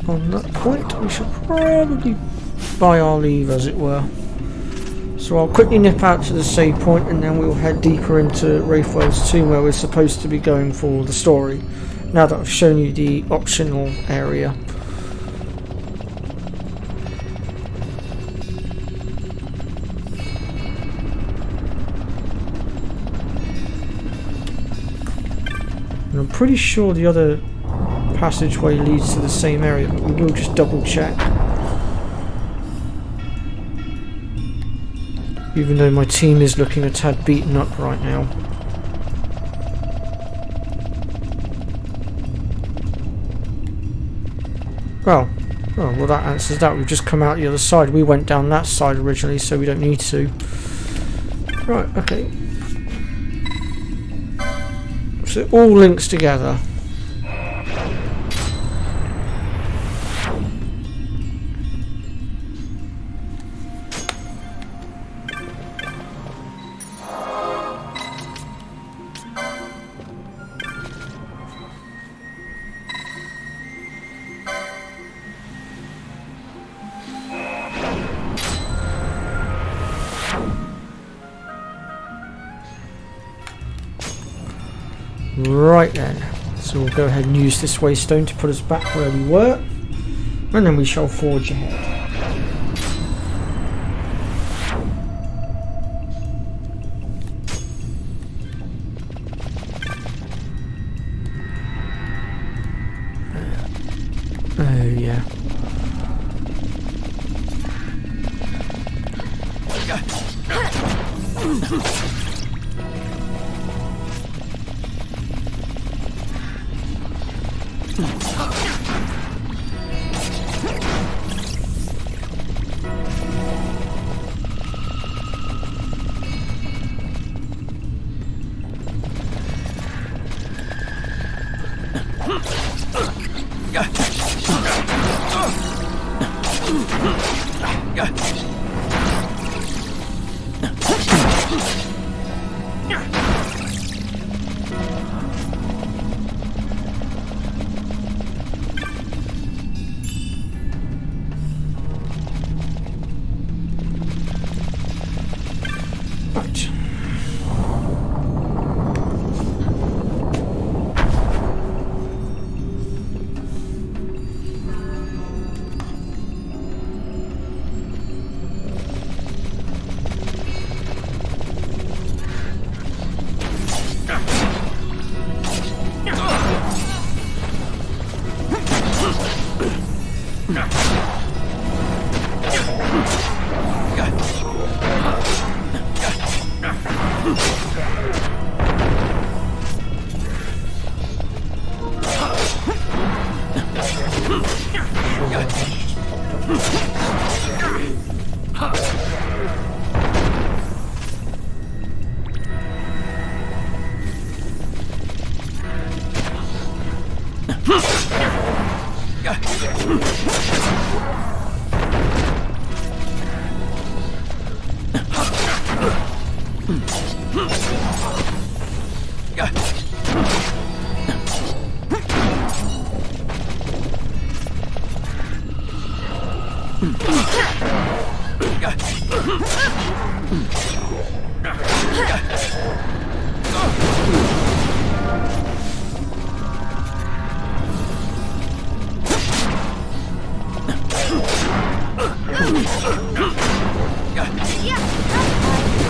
On that point we should probably buy our leave, as it were. So I'll quickly nip out to the save point and then we'll head deeper into Wraithwell's tomb where we're supposed to be going for the story, now that I've shown you the optional area. And I'm pretty sure the other passageway leads to the same area, but we will just double check. Even though my team is looking a tad beaten up right now. Well, that answers that. We've just come out the other side. We went down that side originally, so we don't need to. Right, okay. So it all links together. Right then, so we'll go ahead and use this waystone to put us back where we were, and then we shall forge ahead. Right.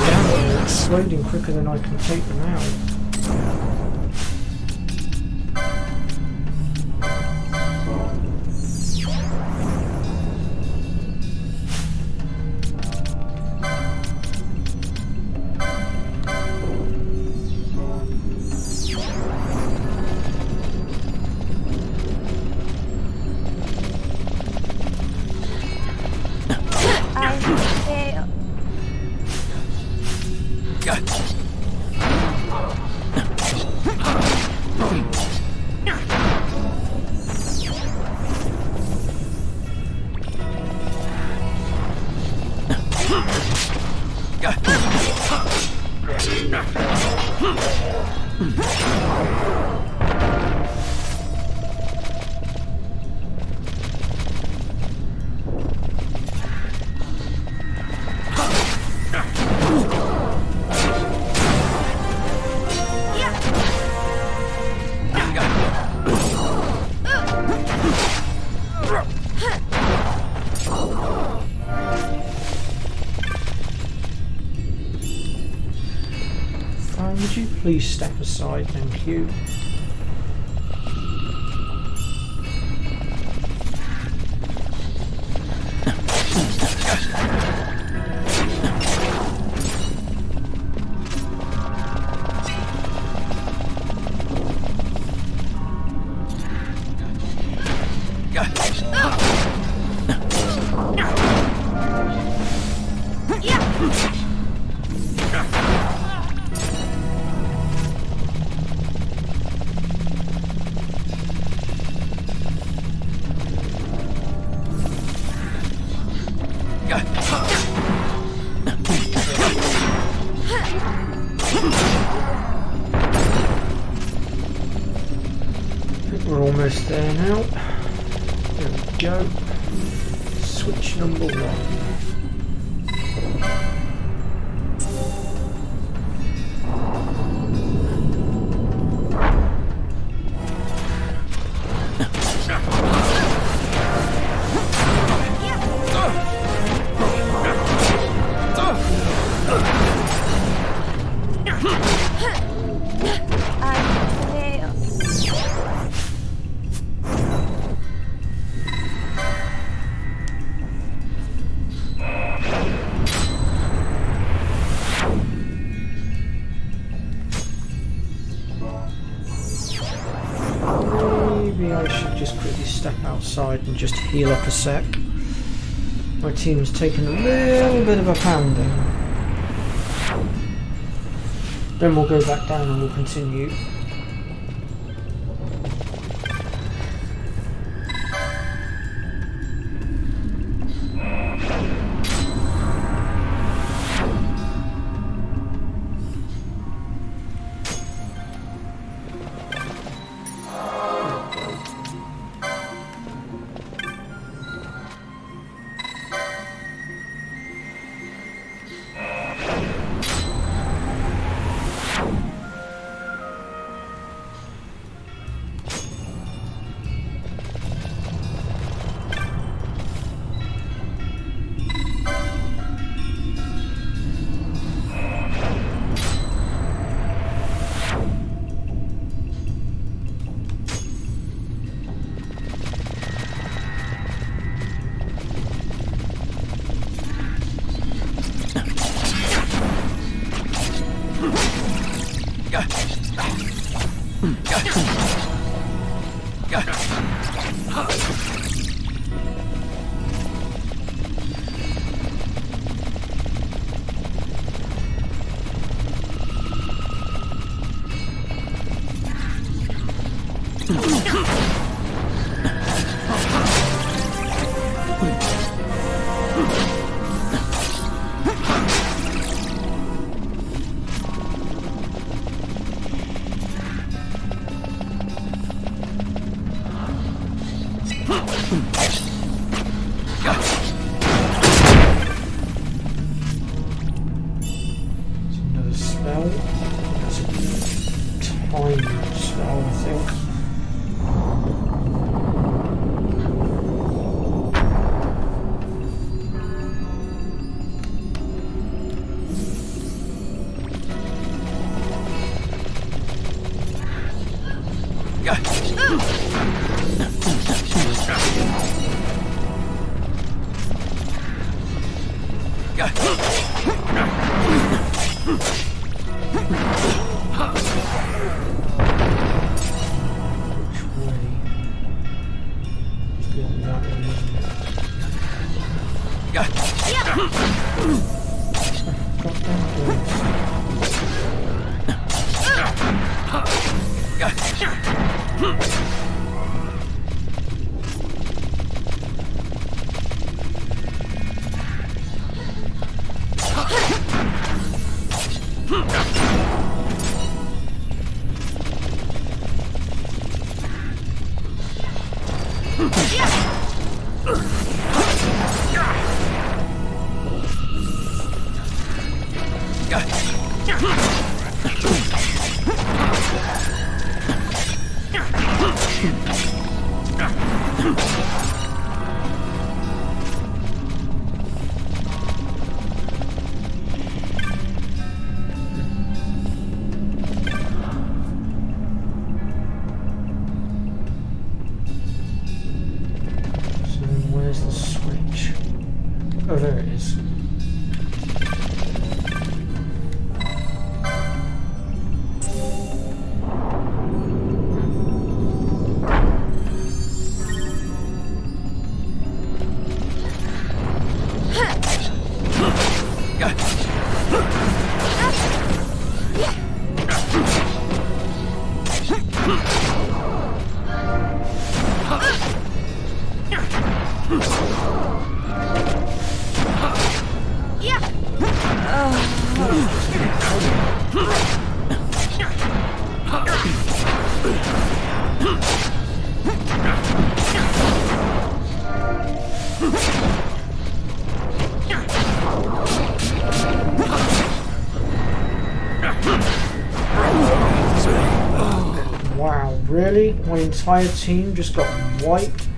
They're exploding quicker than I can take them out. Would you please step aside, thank you. We're almost there now. There we go. Switch number 1. can just heal up a sec. My team's taken a little bit of a pounding. Then we'll go back down and we'll continue. Another spell. That's a time spell, I think. Oh, there it is. Wow, really? My entire team just got wiped?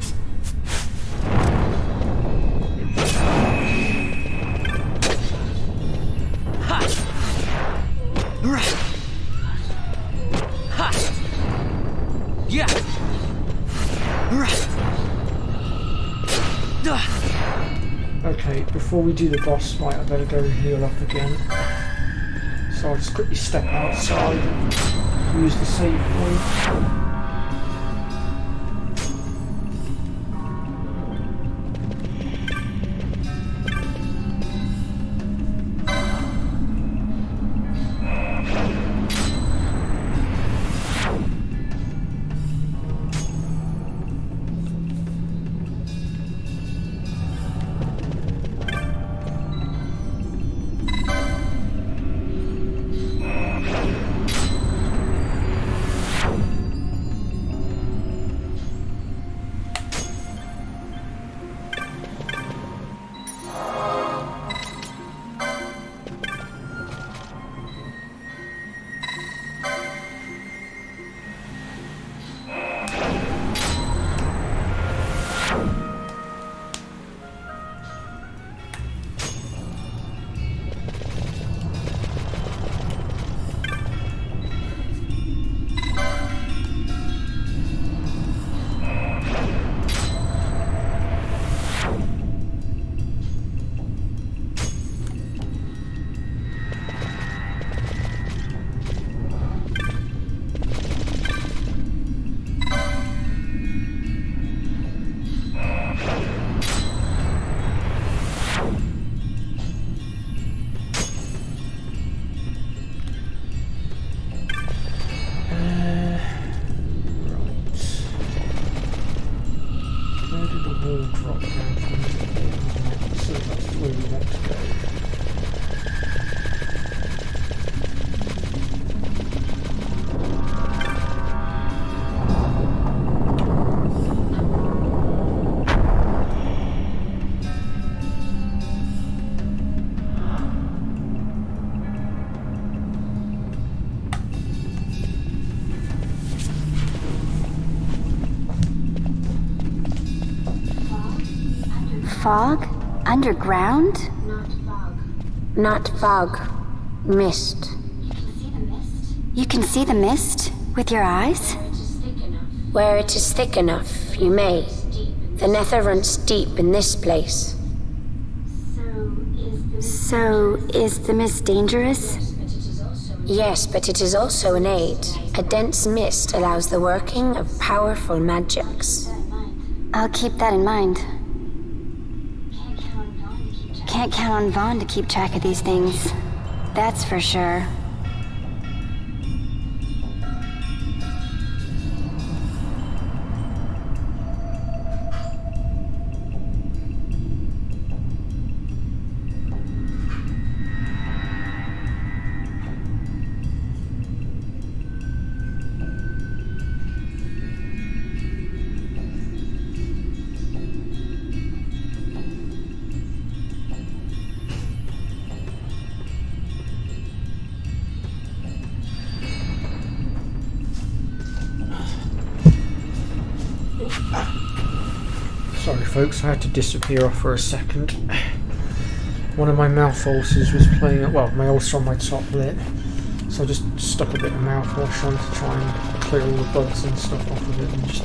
Okay, before we do the boss fight, I better go and heal up again. So I'll just quickly step outside and use the save point. really want to go. Fog? Underground? Not fog. Mist. You can see the mist? With your eyes? Where it is thick enough, you may. The nether runs deep in this place. So, is the mist dangerous? Yes, but it is also an aid. A dense mist allows the working of powerful magics. I'll keep that in mind. Can't count on Vaughn to keep track of these things. That's for sure. Sorry folks, I had to disappear off for a second. One of my mouth ulcers was playing, well, my ulcer on my top lip, so I just stuck a bit of mouthwash on to try and clear all the bugs and stuff off of it, and just,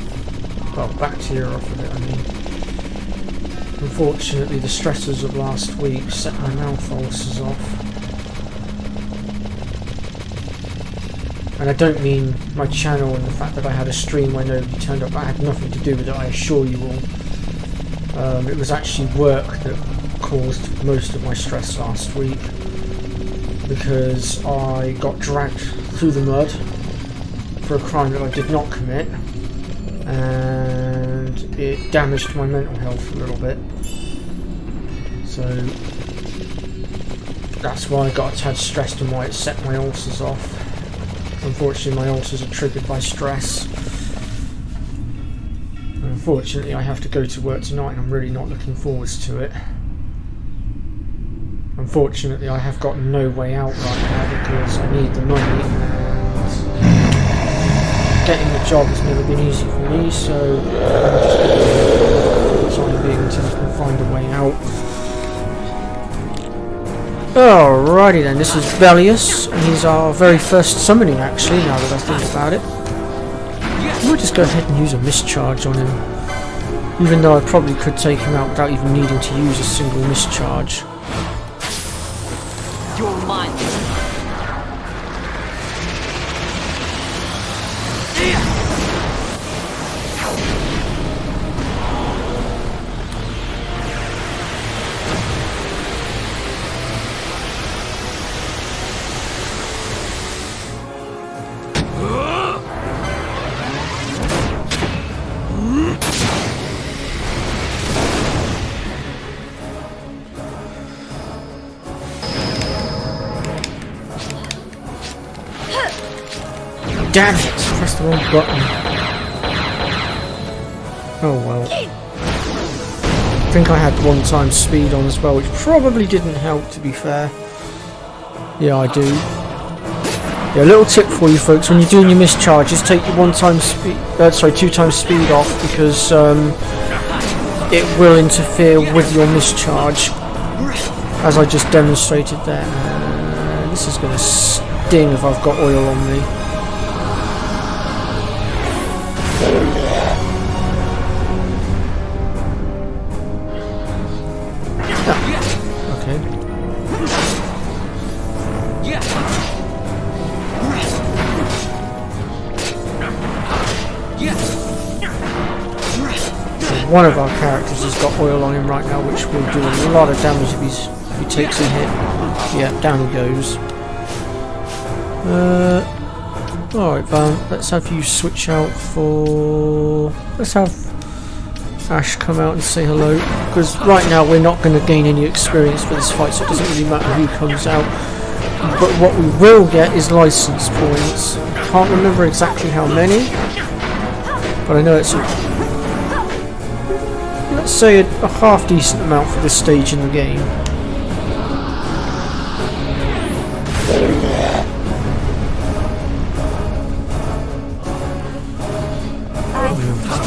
well, bacteria off of it, I mean. Unfortunately, the stressors of last week set my mouth ulcers off. And I don't mean my channel and the fact that I had a stream where nobody turned up. That had nothing to do with it, I assure you all. It was actually work that caused most of my stress last week, because I got dragged through the mud for a crime that I did not commit, and it damaged my mental health a little bit. So that's why I got a tad stressed and why it set my ulcers off. Unfortunately, my ulcers are triggered by stress. Unfortunately, I have to go to work tonight and I'm really not looking forward to it. Unfortunately, I have got no way out right now because I need the money, and getting a job has never been easy for me, so I'm just going to for the time being until I can find a way out. Alrighty then, this is Bellius, and he's our very first summoning actually, now that I think about it. I might just go ahead and use a mischarge on him, even though I probably could take him out without even needing to use a single mischarge. You're mine. Damn it! Press the wrong button. Oh well. I think I had one-time speed on as well, which probably didn't help, to be fair. Yeah, I do. Yeah, a little tip for you folks: when you're doing your mischarges, take your one-time speed, two-time speed off, because it will interfere with your mischarge, as I just demonstrated there. This is going to sting if I've got oil on me. One of our characters has got oil on him right now, which will do a lot of damage if he takes a hit. Yeah, down he goes. Alright, Van, let's have you switch out for... Let's have Ash come out and say hello, because right now we're not going to gain any experience for this fight, so it doesn't really matter who comes out. But what we will get is license points. I can't remember exactly how many, but I know it's let's say a half decent amount for this stage in the game.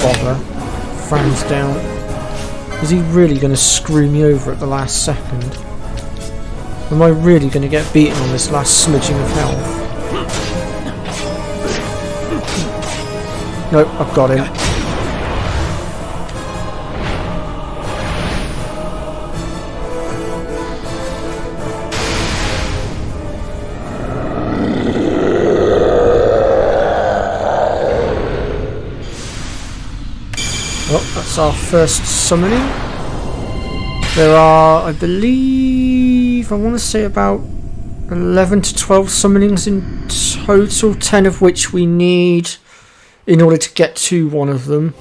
Bother. Fran's down. Is he really going to screw me over at the last second? Am I really going to get beaten on this last smidging of health? Nope, I've got him. Well, that's our first summoning. There are, I believe, I want to say about 11 to 12 summonings in total, 10 of which we need in order to get to one of them.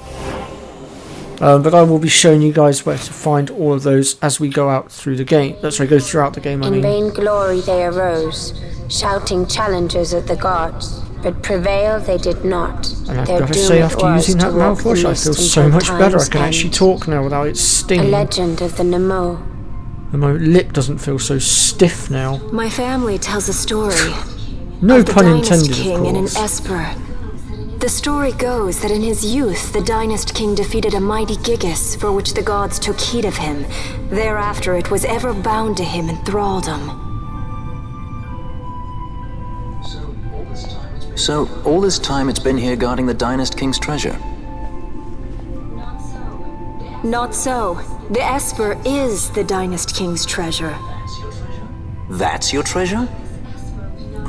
But I will be showing you guys where to find all of those as we go out through the game. Go throughout the game, I mean. In vain glory they arose, shouting challenges at the gods, but prevail they did not. And I've got to say, after using that mouthwash, I feel so much better. I can actually talk now without it stinging. A legend of the Nemo. And my lip doesn't feel so stiff now. My family tells a story. No of the pun Dynast intended, King of and an course. Esper. The story goes that in his youth, the Dynast King defeated a mighty Gigas, for which the gods took heed of him. Thereafter, it was ever bound to him in thraldom. So, all this time it's been here guarding the Dynast King's treasure? Not so. The Esper is the Dynast King's treasure. That's your treasure?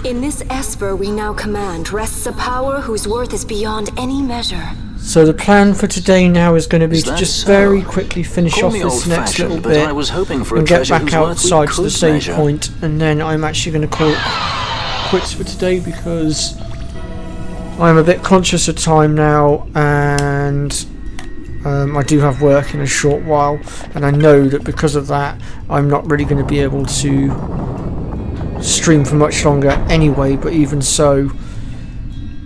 In this Esper we now command rests a power whose worth is beyond any measure. So the plan for today now is going to be Is to that just so? very quickly finish Call off me this next old-fashioned, little but bit I was hoping for a and get treasure back whose worth we outside to the could save measure. point, and then I'm actually going to call it quits for today because I'm a bit conscious of time now, and I do have work in a short while, and I know that because of that I'm not really going to be able to stream for much longer anyway, but even so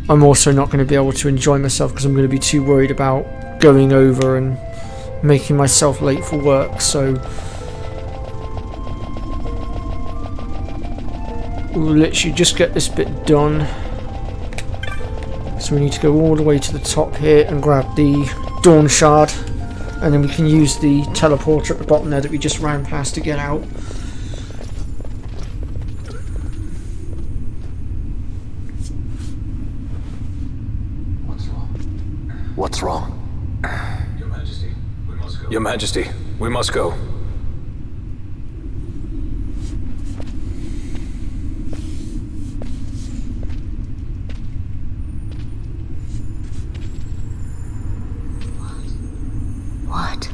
I'm also not going to be able to enjoy myself because I'm going to be too worried about going over and making myself late for work. So we'll literally just get this bit done. So we need to go all the way to the top here and grab the Dawn Shard, and then we can use the teleporter at the bottom there that we just ran past to get out. What's wrong? Your Majesty, we must go. What?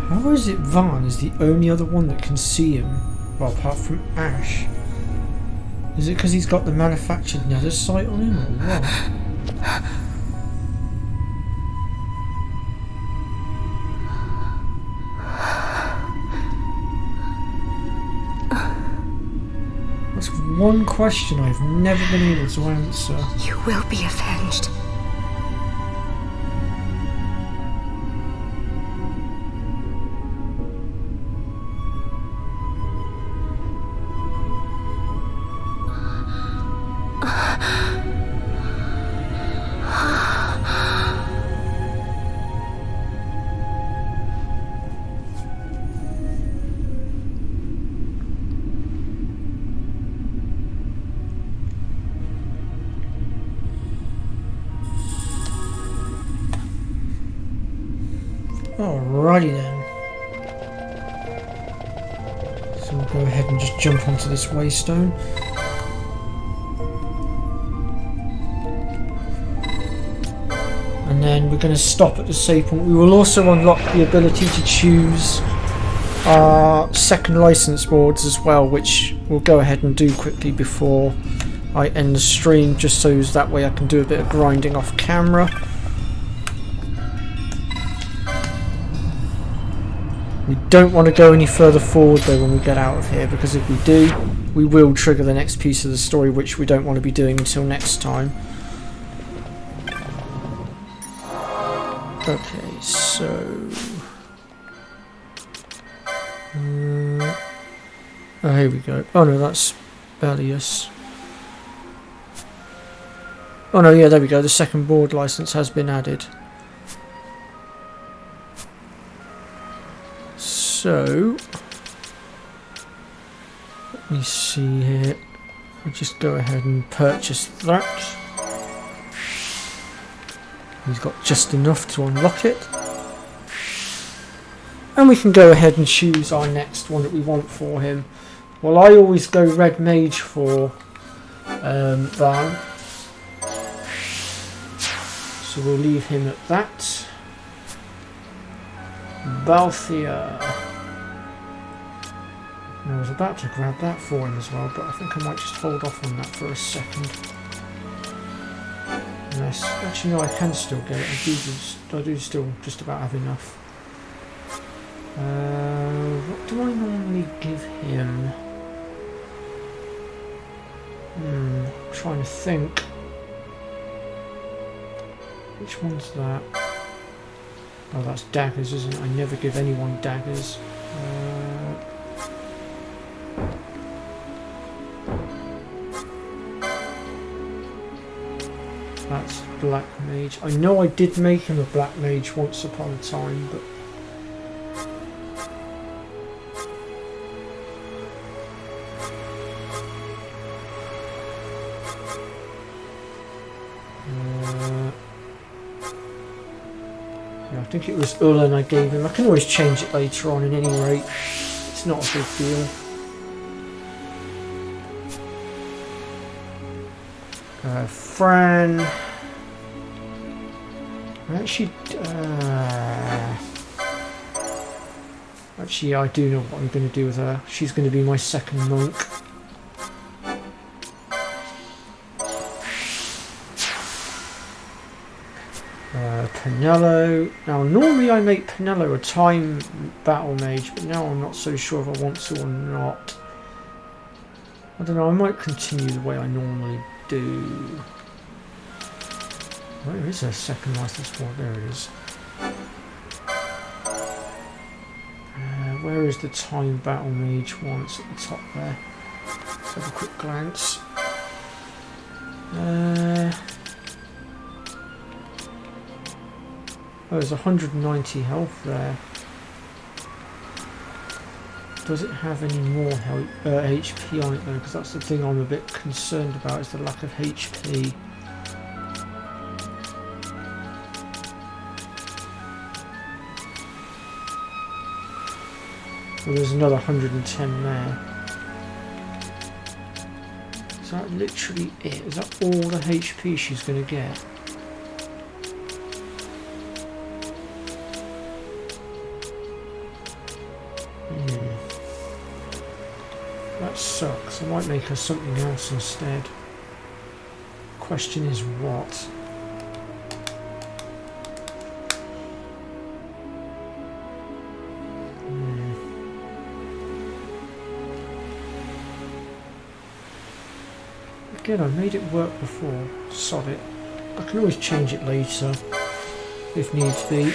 How is it Vaughn is the only other one that can see him? Well, apart from Ash. Is it because he's got the manufactured nether sight on him, or what? That's one question I've never been able to answer. You will be avenged. Alrighty then. So we'll go ahead and just jump onto this waystone. And then we're going to stop at the save point. We will also unlock the ability to choose our second license boards as well, which we'll go ahead and do quickly before I end the stream, just so that way I can do a bit of grinding off camera. We don't want to go any further forward though when we get out of here, because if we do, we will trigger the next piece of the story, which we don't want to be doing until next time. Okay, so... oh, here we go. Oh no, that's Bellius. Oh no, yeah, there we go. The second board license has been added. So, let me see here. We'll just go ahead and purchase that. He's got just enough to unlock it. And we can go ahead and choose our next one that we want for him. Well, I always go Red Mage for Van. So we'll leave him at that. Balthia. I was about to grab that for him as well, but I think I might just hold off on that for a second. Unless, actually no, I can still get it. I do still just about have enough. What do I normally give him? I'm trying to think. Which one's that? Oh, that's daggers, isn't it? I never give anyone daggers. That's Black Mage. I know I did make him a Black Mage once upon a time, but... yeah, I think it was Ulan I gave him. I can always change it later on at any rate. It's not a big deal. Fran. Actually, I do know what I'm going to do with her. She's going to be my second monk. Pinello. Now, normally I make Pinello a time battle mage, but now I'm not so sure if I want to or not. I don't know, I might continue the way I normally do. Where is her second license board? There it is. Where is the time battle mage one? It's at the top there. Let's have a quick glance. Oh, there's 190 health there. Does it have any more HP on it though? Because that's the thing I'm a bit concerned about, is the lack of HP. Well, there's another 110 there. Is that literally it? Is that all the HP she's going to get? That sucks. I might make her something else instead. Question is what? Again, I made it work before. Sod it. I can always change it later if needs be.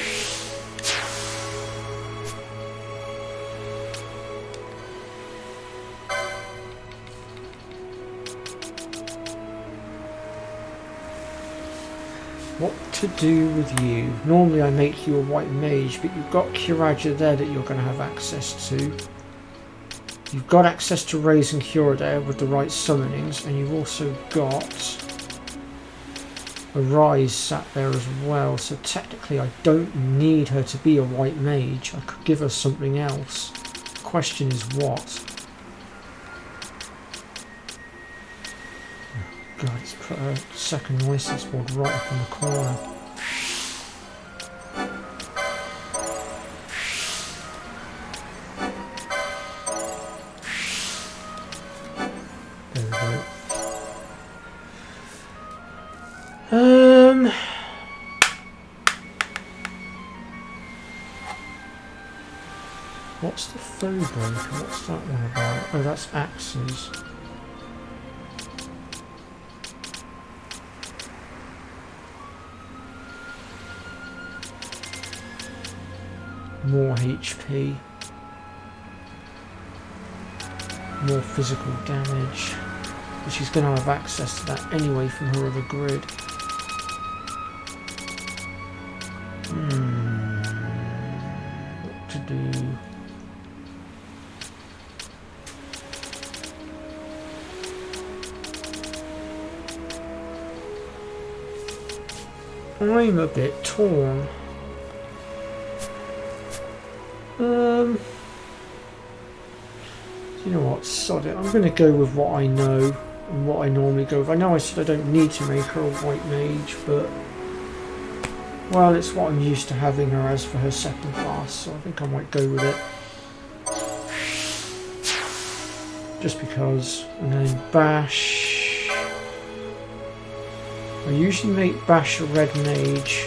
What to do with you? Normally I make you a white mage, but you've got Kiraja there that you're going to have access to. You've got access to Raise and Cure there with the right summonings, and you've also got Arise sat there as well, so technically I don't need her to be a white mage. I could give her something else. The question is what? Oh God, it's put her second license board right up in the corner. There we go. What's the foe breaker? What's that one about? Oh, that's axes. More HP. More physical damage. But she's going to have access to that anyway from her other grid. What to do? I'm a bit torn. You know what, sod it. I'm going to go with what I know and what I normally go with. I know I said I don't need to make her a white mage, but well, it's what I'm used to having her as for her second class, so I think I might go with it. Just because. And then Bash. I usually make Bash a red mage.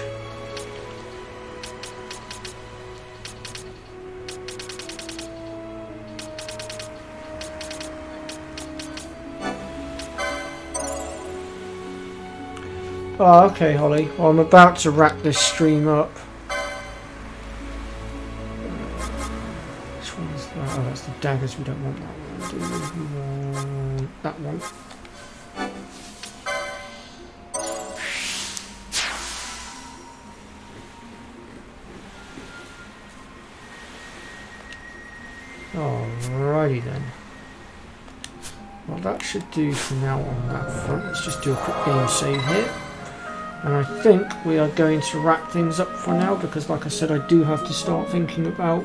Oh, okay, Holly. Well, I'm about to wrap this stream up. Which one's that? Oh, that's the daggers. We don't want that one, do we? We want that one. Alrighty then. Well, that should do for now on that front. Let's just do a quick game save here. And I think we are going to wrap things up for now because, like I said, I do have to start thinking about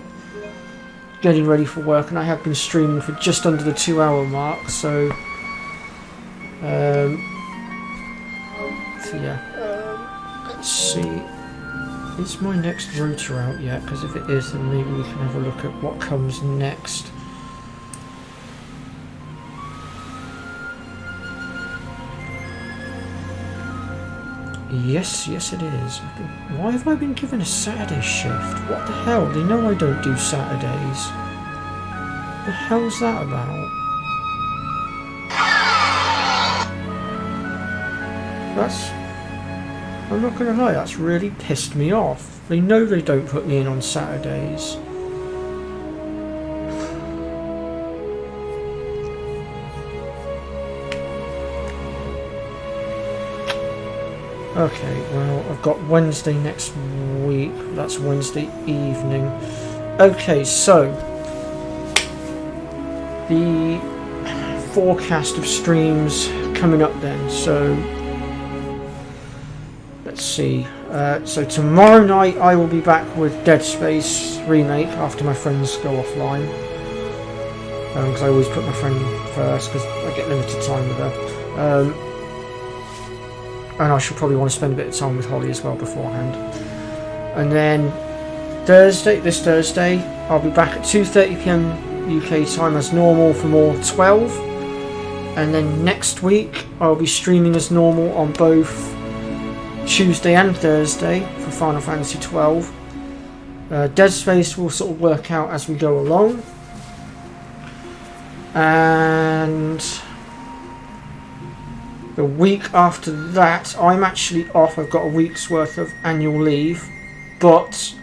getting ready for work, and I have been streaming for just under the 2-hour mark, so yeah. Let's see. Is my next rotor out yet? Because if it is, then maybe we can have a look at what comes next. Yes, yes it is. Why have I been given a Saturday shift? What the hell? They know I don't do Saturdays. What the hell's that about? I'm not gonna lie, that's really pissed me off. They know they don't put me in on Saturdays. Okay, well, I've got Wednesday next week. That's Wednesday evening. Okay, so the forecast of streams coming up then. So let's see. So tomorrow night I will be back with Dead Space Remake after my friends go offline. Because I always put my friend first because I get limited time with her. And I should probably want to spend a bit of time with Holly as well beforehand. And then this Thursday, I'll be back at 2:30 PM UK time as normal for more 12. And then next week, I'll be streaming as normal on both Tuesday and Thursday for Final Fantasy 12. Dead Space will sort of work out as we go along. And the week after that, I'm actually off. I've got a week's worth of annual leave, but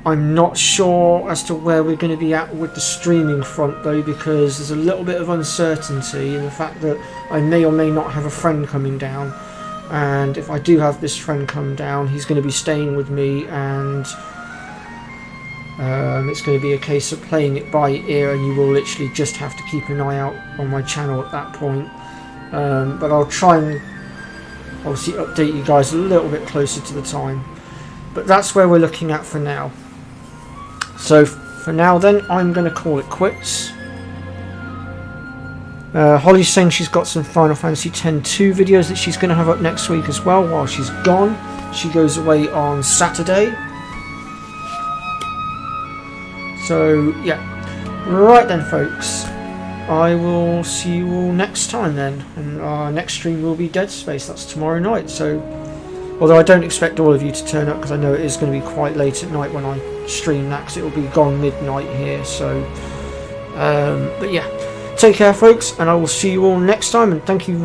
I'm not sure as to where we're going to be at with the streaming front though, because there's a little bit of uncertainty in the fact that I may or may not have a friend coming down, and if I do have this friend come down, he's going to be staying with me, and it's going to be a case of playing it by ear, and you will literally just have to keep an eye out on my channel at that point. But I'll try and obviously update you guys a little bit closer to the time. But that's where we're looking at for now. So for now then, I'm going to call it quits. Holly's saying she's got some Final Fantasy X-2 videos that she's going to have up next week as well while she's gone. She goes away on Saturday. So yeah. Right then folks. I will see you all next time then. And our next stream will be Dead Space. That's tomorrow night. So, although I don't expect all of you to turn up because I know it is going to be quite late at night when I stream that because it will be gone midnight here. So, but yeah. Take care folks, and I will see you all next time, and thank you